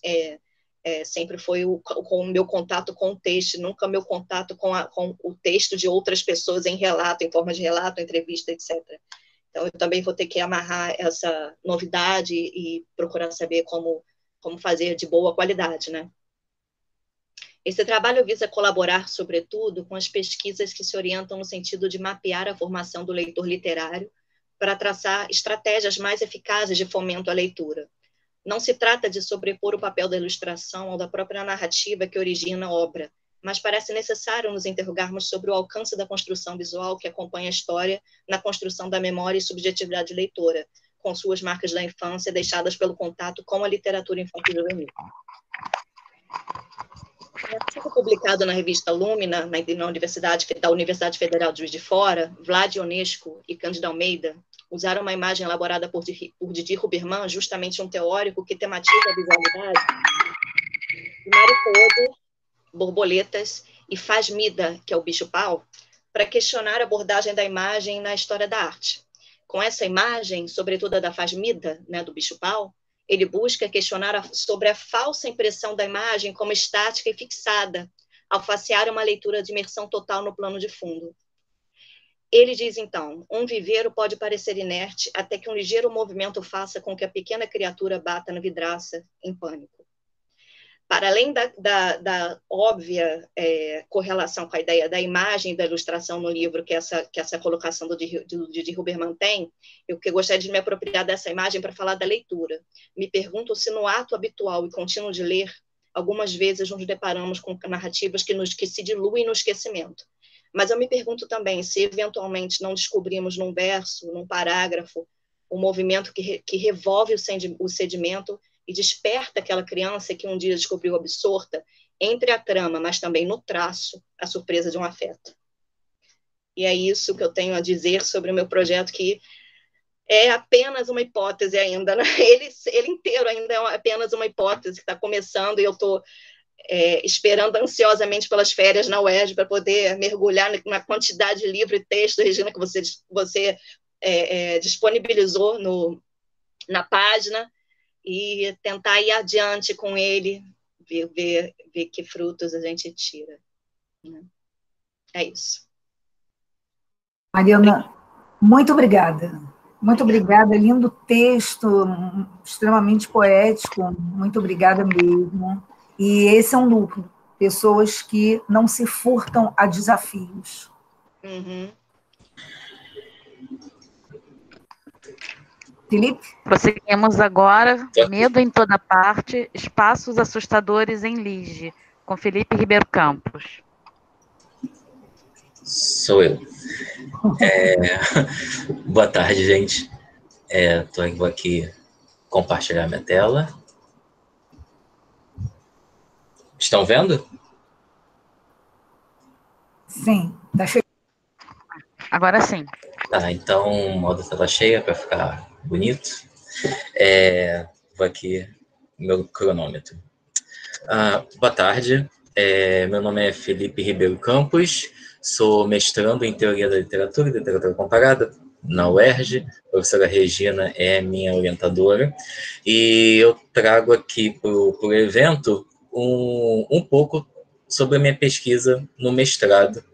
Sempre foi com o meu contato com o texto, nunca meu contato com o texto de outras pessoas em forma de relato, entrevista, etc. Então, eu também vou ter que amarrar essa novidade e procurar saber como fazer de boa qualidade, né? Esse trabalho visa colaborar, sobretudo, com as pesquisas que se orientam no sentido de mapear a formação do leitor literário para traçar estratégias mais eficazes de fomento à leitura. Não se trata de sobrepor o papel da ilustração ou da própria narrativa que origina a obra, mas parece necessário nos interrogarmos sobre o alcance da construção visual que acompanha a história na construção da memória e subjetividade leitora, com suas marcas da infância deixadas pelo contato com a literatura infantil e juvenil. Um artigo publicado na revista Lumina, da Universidade Federal de Juiz de Fora, Vlad Ionesco e Cândido Almeida usaram uma imagem elaborada por Didier Huberman, justamente um teórico que tematiza a visualidade, de mariposa, borboletas e fasmida, que é o bicho-pau, para questionar a abordagem da imagem na história da arte. Com essa imagem, sobretudo a da fasmida, né, do bicho-pau, ele busca questionar sobre a falsa impressão da imagem como estática e fixada, ao facear uma leitura de imersão total no plano de fundo. Ele diz, então, um viveiro pode parecer inerte até que um ligeiro movimento faça com que a pequena criatura bata na vidraça em pânico. Para além da óbvia correlação com a ideia da imagem e da ilustração no livro, que essa colocação do Didier Huberman tem, eu gostaria de me apropriar dessa imagem para falar da leitura. Me pergunto se no ato habitual e contínuo de ler, algumas vezes nos deparamos com narrativas que se diluem no esquecimento. Mas eu me pergunto também se, eventualmente, não descobrimos num verso, num parágrafo, o movimento que revolve o sedimento e desperta aquela criança que um dia descobriu absorta entre a trama, mas também no traço, a surpresa de um afeto. E é isso que eu tenho a dizer sobre o meu projeto, que é apenas uma hipótese ainda, né? Ele inteiro ainda é apenas uma hipótese que está começando, e eu estou esperando ansiosamente pelas férias na UERJ para poder mergulhar na quantidade de livro e texto, Regina, que você disponibilizou na página, e tentar ir adiante com ele, ver que frutos a gente tira. É isso. Mariana, muito obrigada. Muito obrigada, lindo texto, extremamente poético, muito obrigada mesmo. E esse é um núcleo, pessoas que não se furtam a desafios. Uhum. Felipe? Prosseguimos agora, Medo em Toda Parte, Espaços Assustadores em Lige, com Felipe Ribeiro Campos. Sou eu. Boa tarde, gente. Vou aqui compartilhar minha tela. Estão vendo? Sim, tá cheio. Agora sim. Tá, então, modo tela cheia para ficar bonito. Vou aqui meu cronômetro. Boa tarde. Meu nome é Felipe Ribeiro Campos. Sou mestrando em Teoria da Literatura e Literatura Comparada na UERJ. A professora Regina é minha orientadora. E eu trago aqui para o evento um pouco sobre a minha pesquisa no mestrado.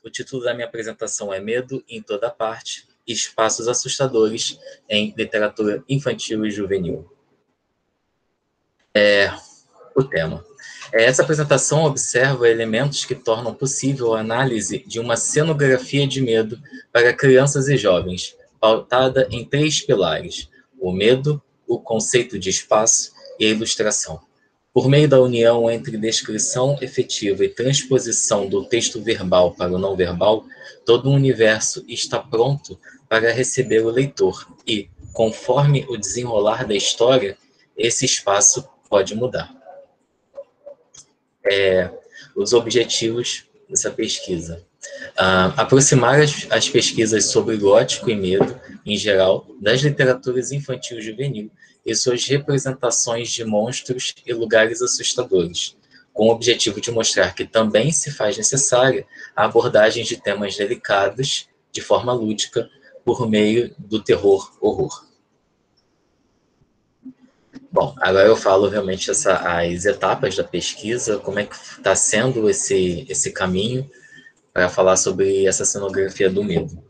O título da minha apresentação é Medo em Toda Parte, Espaços Assustadores em Literatura Infantil e Juvenil. o tema. Essa apresentação observa elementos que tornam possível a análise de uma cenografia de medo para crianças e jovens, pautada em 3 pilares: o medo, o conceito de espaço e a ilustração. Por meio da união entre descrição efetiva e transposição do texto verbal para o não verbal, todo o universo está pronto para receber o leitor e, conforme o desenrolar da história, esse espaço pode mudar. Os objetivos dessa pesquisa. Aproximar as pesquisas sobre gótico e medo, em geral, das literaturas infantil e juvenil e suas representações de monstros e lugares assustadores, com o objetivo de mostrar que também se faz necessária a abordagem de temas delicados, de forma lúdica, por meio do terror-horror. Bom, agora eu falo realmente as etapas da pesquisa, como é que está sendo esse caminho para falar sobre essa cenografia do medo.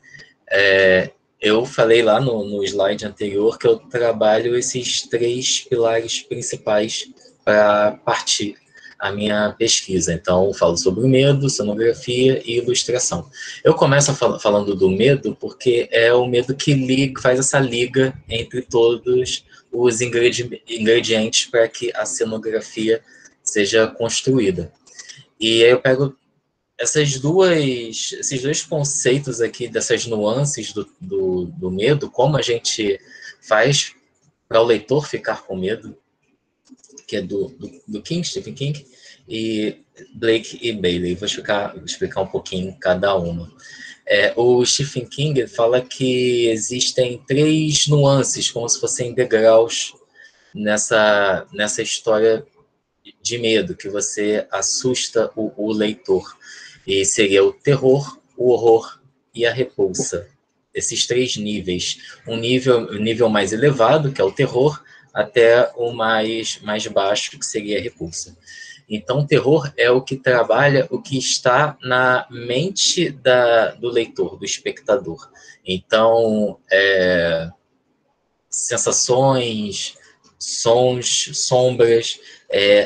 Eu falei lá no slide anterior que eu trabalho esses 3 pilares principais para partir a minha pesquisa. Então, eu falo sobre o medo, cenografia e ilustração. Eu começo falando do medo porque é o medo que faz essa liga entre todos os ingredientes para que a cenografia seja construída. E aí eu pego esses 2 conceitos aqui, dessas nuances do medo, como a gente faz para o leitor ficar com medo, que é do Stephen King, e Blake e Bailey. Vou explicar um pouquinho cada uma. O Stephen King fala que existem 3 nuances, como se fossem degraus nessa história de medo, que você assusta o leitor. E seria o terror, o horror e a repulsa. Esses 3 níveis. Um nível mais elevado, que é o terror, até o mais baixo, que seria a repulsa. Então, o terror é o que trabalha o que está na mente do leitor, do espectador. Então, sensações, sons, sombras,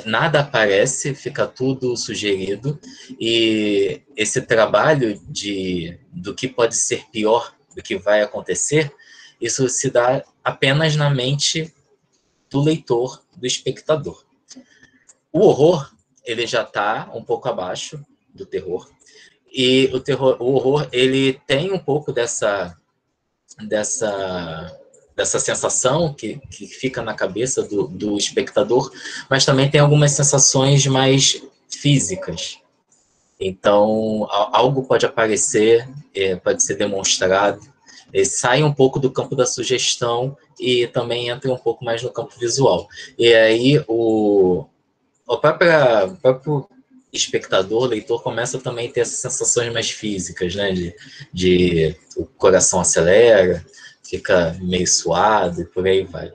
nada aparece, fica tudo sugerido, e esse trabalho do que pode ser pior, do que vai acontecer, isso se dá apenas na mente do leitor, do espectador. O horror, ele já está um pouco abaixo do terror, e o horror, ele tem um pouco dessa sensação que fica na cabeça do espectador, mas também tem algumas sensações mais físicas. Então, algo pode aparecer, pode ser demonstrado, sai um pouco do campo da sugestão e também entra um pouco mais no campo visual. E aí, o próprio espectador, leitor, começa também a ter essas sensações mais físicas, né? O coração acelera, fica meio suado e por aí vai.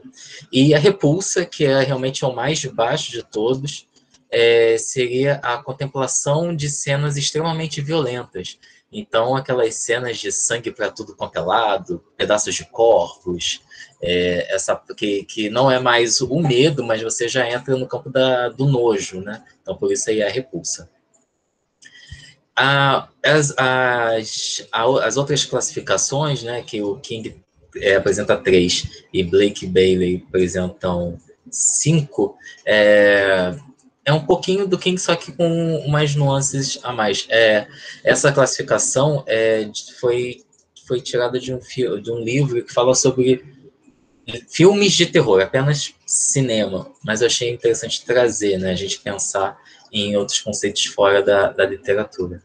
E a repulsa, que é realmente o mais baixo de todos, seria a contemplação de cenas extremamente violentas. Então, aquelas cenas de sangue para tudo quanto é lado, pedaços de corpos, que não é mais o medo, mas você já entra no campo do nojo, né? Então, por isso aí é a repulsa. As outras classificações, né, que o King apresenta 3 e Blake e Bailey apresentam 5, é um pouquinho do King, só que com umas nuances a mais. Essa classificação foi tirada de um livro que fala sobre filmes de terror, apenas cinema, mas eu achei interessante trazer, né, a gente pensar em outros conceitos fora da literatura.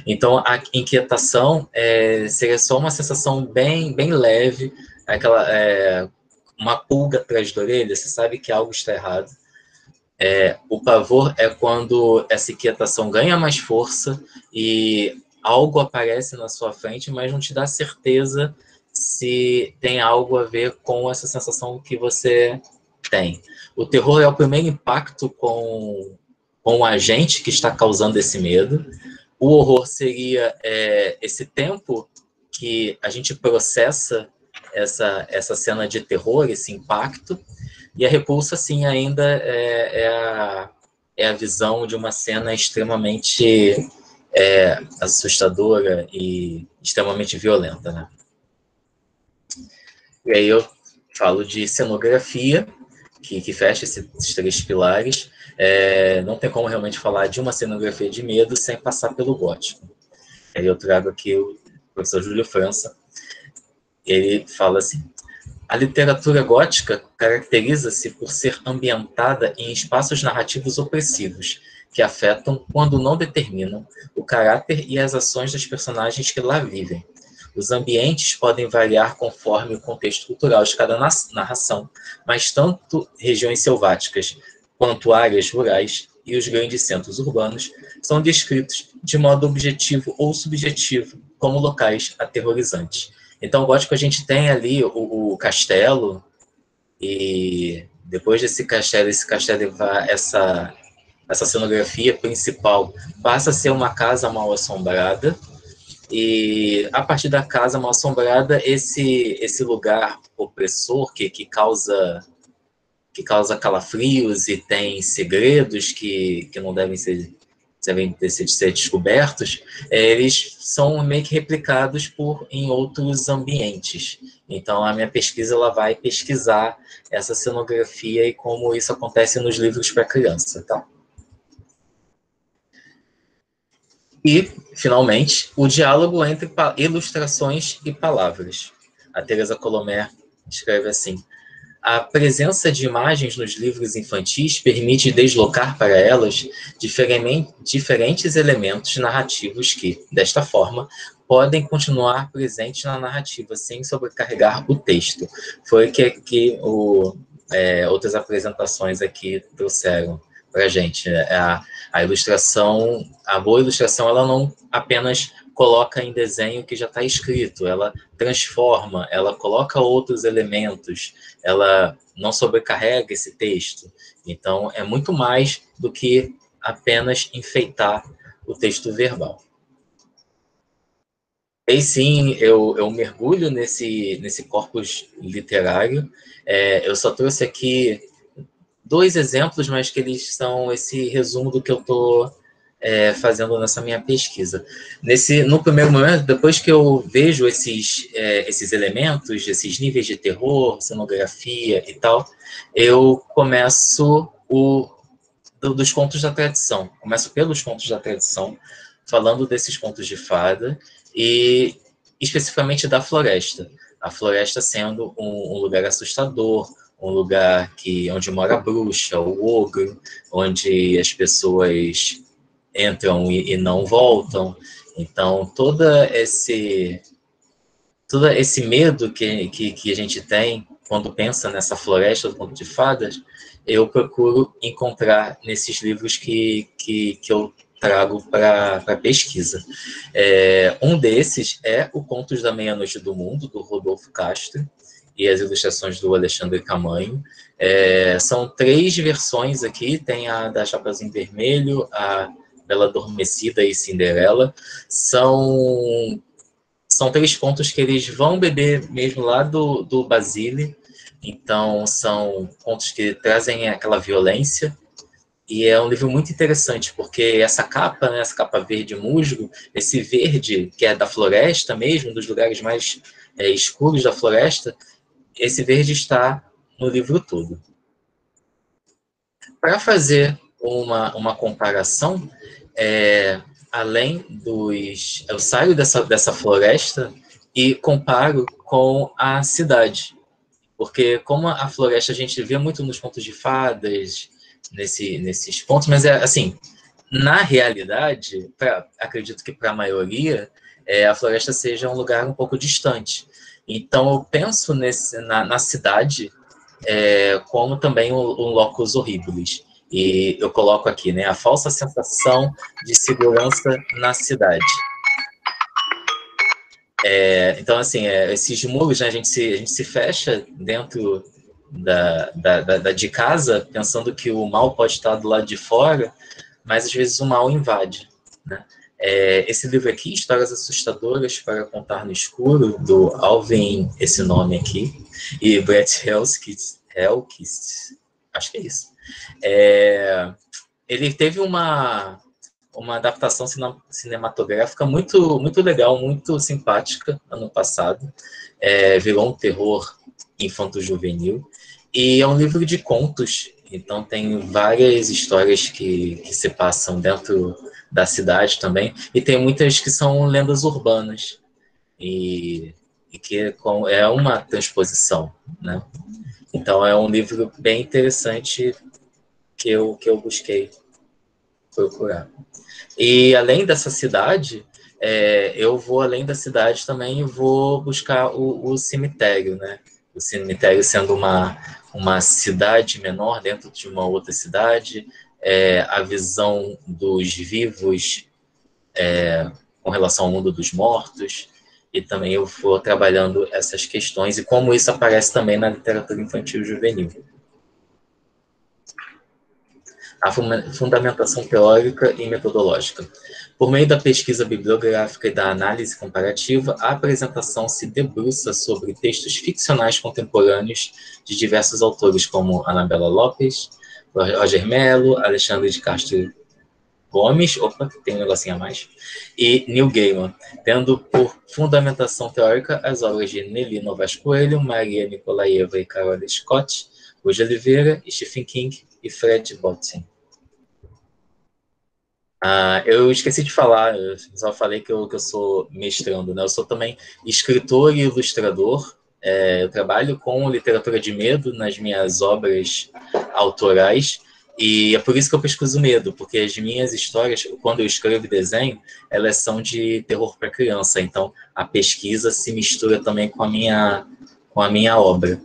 Então, a inquietação seria só uma sensação bem leve, uma pulga atrás da orelha, você sabe que algo está errado. O pavor é quando essa inquietação ganha mais força e algo aparece na sua frente, mas não te dá certeza se tem algo a ver com essa sensação que você tem. O terror é o primeiro impacto com o agente que está causando esse medo. O horror seria esse tempo que a gente processa essa cena de terror, esse impacto. E a repulsa, sim, ainda é é a visão de uma cena extremamente assustadora e extremamente violenta, né? E aí eu falo de cenografia, que fecha esses 3 pilares. Não tem como realmente falar de uma cenografia de medo sem passar pelo gótico. Aí eu trago aqui o professor Júlio França. Ele fala assim: a literatura gótica caracteriza-se por ser ambientada em espaços narrativos opressivos, que afetam, quando não determinam, o caráter e as ações dos personagens que lá vivem. Os ambientes podem variar conforme o contexto cultural de cada narração, mas tanto regiões selváticas quanto áreas rurais e os grandes centros urbanos são descritos de modo objetivo ou subjetivo como locais aterrorizantes. Então, o gótico, a gente tem ali o castelo, e depois desse castelo, essa cenografia principal passa a ser uma casa mal assombrada, e a partir da casa mal assombrada, esse lugar opressor que causa calafrios e tem segredos que não devem ser descobertos, eles são meio que replicados em outros ambientes. Então, a minha pesquisa ela vai pesquisar essa cenografia e como isso acontece nos livros para criança. Tá? E, finalmente, o diálogo entre ilustrações e palavras. A Teresa Colomer escreve assim: a presença de imagens nos livros infantis permite deslocar para elas diferentes elementos narrativos que, desta forma, podem continuar presentes na narrativa sem sobrecarregar o texto. Foi o que outras apresentações aqui trouxeram para a gente. A ilustração, a boa ilustração, ela não apenas coloca em desenho o que já está escrito, ela transforma, ela coloca outros elementos, ela não sobrecarrega esse texto. Então, é muito mais do que apenas enfeitar o texto verbal. E sim, eu mergulho nesse corpus literário. Eu só trouxe aqui 2 exemplos, mas que eles são esse resumo do que eu estou fazendo nessa minha pesquisa. No primeiro momento, depois que eu vejo esses elementos, esses níveis de terror, cenografia e tal, eu começo dos contos da tradição. Começo pelos contos da tradição, falando desses contos de fada e especificamente da floresta. A floresta sendo um lugar assustador, um lugar onde mora a bruxa, o ogro, onde as pessoas entram e não voltam. Então, todo esse medo que a gente tem quando pensa nessa floresta do conto de fadas, eu procuro encontrar nesses livros que eu trago para pesquisa. Um desses é o Contos da Meia-Noite do Mundo, do Rodolfo Castro, e as ilustrações do Alexandre Camanho. São 3 versões aqui, tem a da Chapeuzinho Vermelho, a Bela Adormecida e Cinderela. São 3 contos que eles vão beber mesmo lá do Basile. Então, são contos que trazem aquela violência. E é um livro muito interessante, porque essa capa, né, essa capa verde musgo, esse verde que é da floresta mesmo, dos lugares mais escuros da floresta, esse verde está no livro todo. Para fazer uma comparação, além eu saio dessa floresta e comparo com a cidade. Porque como a floresta a gente vê muito nos contos de fadas, nesses pontos, mas assim, na realidade, acredito que para a maioria, a floresta seja um lugar um pouco distante. Então, eu penso na cidade como também um locus horribilis. E eu coloco aqui, né, a falsa sensação de segurança na cidade. Então, assim, esses muros, né, a gente se fecha dentro de casa, pensando que o mal pode estar do lado de fora, mas às vezes o mal invade, né? Esse livro aqui, Histórias Assustadoras para Contar no Escuro, do Alvin, esse nome aqui, e Brett Hellquist, acho que é isso. ele teve uma adaptação cinematográfica muito, muito legal, muito simpática ano passado. Virou um terror infanto-juvenil. E é um livro de contos, então tem várias histórias que se passam dentro da cidade também. E tem muitas que são lendas urbanas. E que é uma transposição, né? Então é um livro bem interessante que eu busquei procurar. E além dessa cidade, eu vou além da cidade também e vou buscar o cemitério, né? O cemitério sendo uma cidade menor dentro de uma outra cidade, a visão dos vivos com relação ao mundo dos mortos, e também eu vou trabalhando essas questões e como isso aparece também na literatura infantil e juvenil. A fundamentação teórica e metodológica. Por meio da pesquisa bibliográfica e da análise comparativa, a apresentação se debruça sobre textos ficcionais contemporâneos de diversos autores, como Anabela Lopes, Roger Mello, Alexandre de Castro Gomes, tem um negocinho a mais, e Neil Gaiman, tendo por fundamentação teórica as obras de Nelly Novas Coelho, Maria Nikolaeva e Carol Scott, Ruth Oliveira, Stephen King e Fred Botzen. Eu esqueci de falar, eu só falei que eu sou mestrando, né? Eu sou também escritor e ilustrador. Eu trabalho com literatura de medo nas minhas obras autorais, e é por isso que eu pesquiso medo, porque as minhas histórias, quando eu escrevo e desenho, elas são de terror para criança, então a pesquisa se mistura também com a minha obra.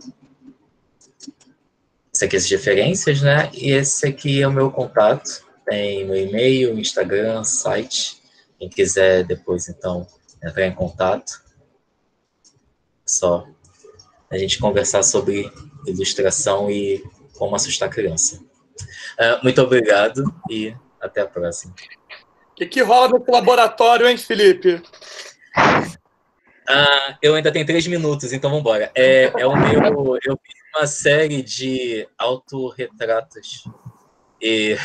Esse aqui é as referências, né? E esse aqui é o meu contato. Tem meu e-mail, Instagram, site. Quem quiser depois, então, entrar em contato. Só a gente conversar sobre ilustração e como assustar a criança. Muito obrigado e até a próxima. O que rola nesse laboratório, hein, Felipe? Eu ainda tenho 3 minutos, então vamos embora. Eu fiz uma série de autorretratos. E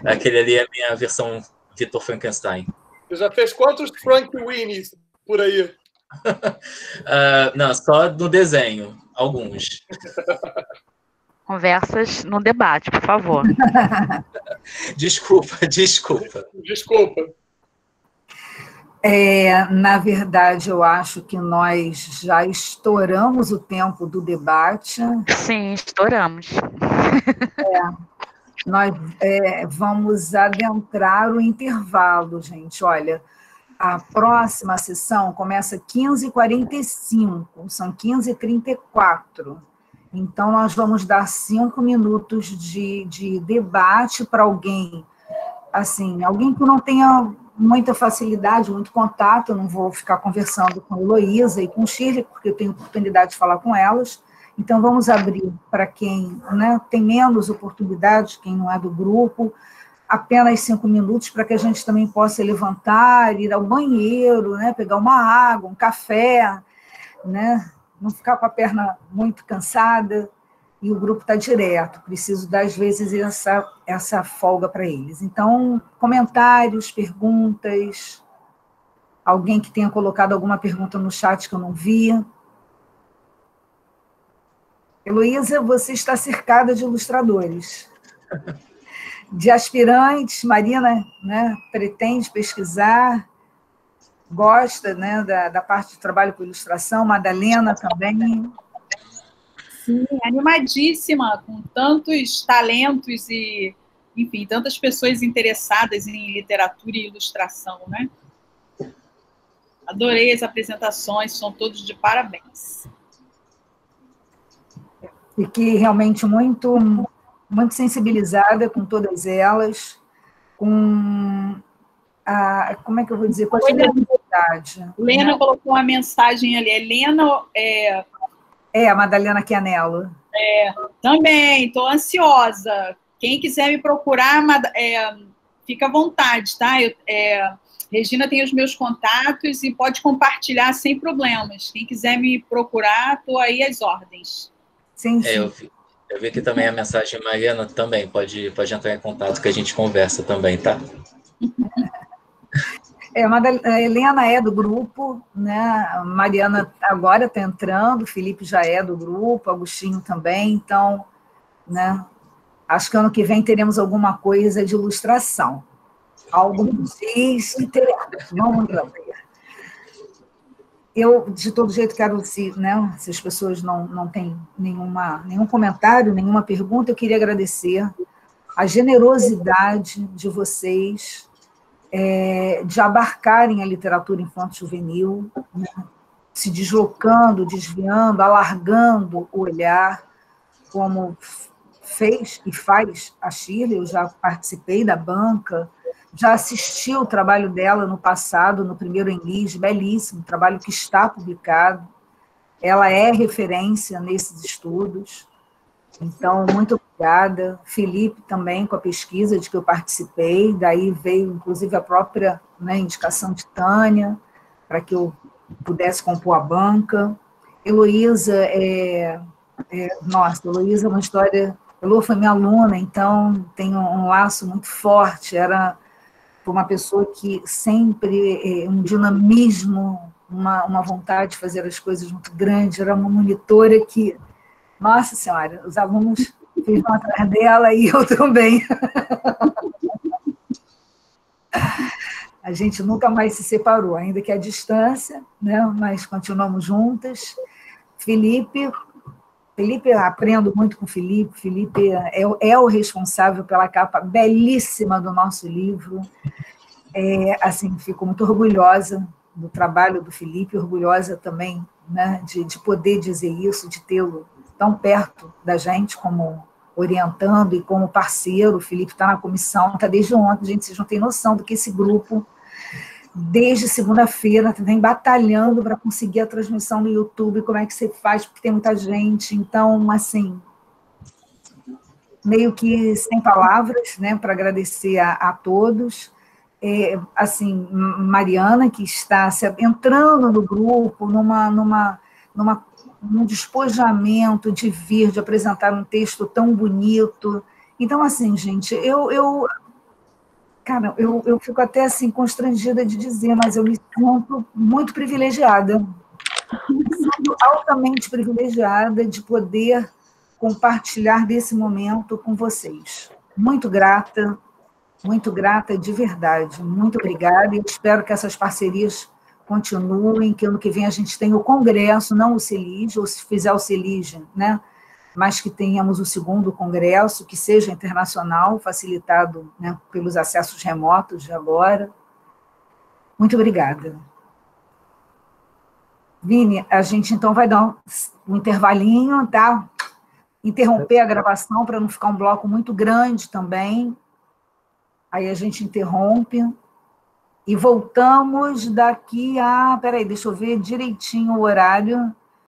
aquele ali é a minha versão Victor Frankenstein. Você já fez quantos Frank Winnies por aí? Não, só no desenho, alguns. Conversas no debate, por favor. Desculpa. Na verdade, eu acho que nós já estouramos o tempo do debate. Sim, estouramos. Nós vamos adentrar o intervalo, gente. Olha, a próxima sessão começa às 15h45, são 15h34. Então, nós vamos dar 5 minutos de debate para alguém, assim, alguém que não tenha muita facilidade, muito contato. Eu não vou ficar conversando com a Heloísa e com Shirley, porque eu tenho oportunidade de falar com elas. Então, vamos abrir para quem, né, tem menos oportunidade, quem não é do grupo, apenas 5 minutos para que a gente também possa levantar, ir ao banheiro, né, pegar uma água, um café, né, não ficar com a perna muito cansada, e o grupo está direto. Preciso dar, às vezes, essa folga para eles. Então, comentários, perguntas, alguém que tenha colocado alguma pergunta no chat que eu não vi. Heloísa, você está cercada de ilustradores, de aspirantes. Marina, né, pretende pesquisar, gosta, né, da parte de trabalho com ilustração. Madalena também. Sim, animadíssima, com tantos talentos e, enfim, tantas pessoas interessadas em literatura e ilustração, né? Adorei as apresentações, são todos de parabéns. Fiquei realmente muito sensibilizada com todas elas, com como é que eu vou dizer, com a generosidade. Lena colocou uma mensagem ali. Helena a Madalena Chianello. Também, estou ansiosa. Quem quiser me procurar, fica à vontade, tá? Regina tem os meus contatos e pode compartilhar sem problemas. Quem quiser me procurar, estou aí às ordens. Sim. Eu vi que também a mensagem, Mariana, também pode entrar em contato que a gente conversa também, tá? A Helena é do grupo, né? A Mariana agora está entrando, o Felipe já é do grupo, Agostinho também, então, né? Acho que ano que vem teremos alguma coisa de ilustração. Algo me diz que teremos. Vamos ver. Eu, de todo jeito, quero, se as pessoas não têm nenhum comentário, nenhuma pergunta, eu queria agradecer a generosidade de vocês de abarcarem a literatura infanto-juvenil, né, se deslocando, desviando, alargando o olhar, como fez e faz a Shirley. Eu já participei da banca, já assisti o trabalho dela no passado, no primeiro Enlis, belíssimo, trabalho que está publicado. Ela é referência nesses estudos. Então, muito obrigada. Felipe também, com a pesquisa de que eu participei, daí veio, inclusive, a própria indicação de Tânia, para que eu pudesse compor a banca. Heloísa, nossa, Heloísa é uma história... Elô foi minha aluna, então tem um laço muito forte, foi uma pessoa que sempre, um dinamismo, uma vontade de fazer as coisas muito grande, era uma monitora que, nossa senhora, os alunos ficam atrás dela e eu também. A gente nunca mais se separou, ainda que à distância, né, mas continuamos juntas. Felipe, aprendo muito com o Felipe. Felipe é o responsável pela capa belíssima do nosso livro. Assim, fico muito orgulhosa do trabalho do Felipe, orgulhosa também, né, de poder dizer isso, de tê-lo tão perto da gente, como orientando e como parceiro. O Felipe está na comissão, está desde ontem, gente, vocês não têm noção do que esse grupo, desde segunda-feira, vem batalhando para conseguir a transmissão no YouTube, como é que você faz, porque tem muita gente. Então, assim, meio que sem palavras, né, para agradecer a todos. Assim, Mariana, que está entrando no grupo, num despojamento de vir, de apresentar um texto tão bonito. Então, assim, gente, eu fico até assim constrangida de dizer, mas eu me sinto muito privilegiada, me sinto altamente privilegiada de poder compartilhar desse momento com vocês. Muito grata de verdade, muito obrigada, e espero que essas parcerias continuem, que ano que vem a gente tenha o congresso, não o CELIGE, ou se fizer o CELIGE, né, mas que tenhamos o segundo congresso, que seja internacional, facilitado, né, pelos acessos remotos de agora. Muito obrigada. Vini, a gente então vai dar um intervalinho, tá? Interromper a gravação para não ficar um bloco muito grande também. Aí a gente interrompe e voltamos daqui a... Peraí, deixa eu ver direitinho o horário.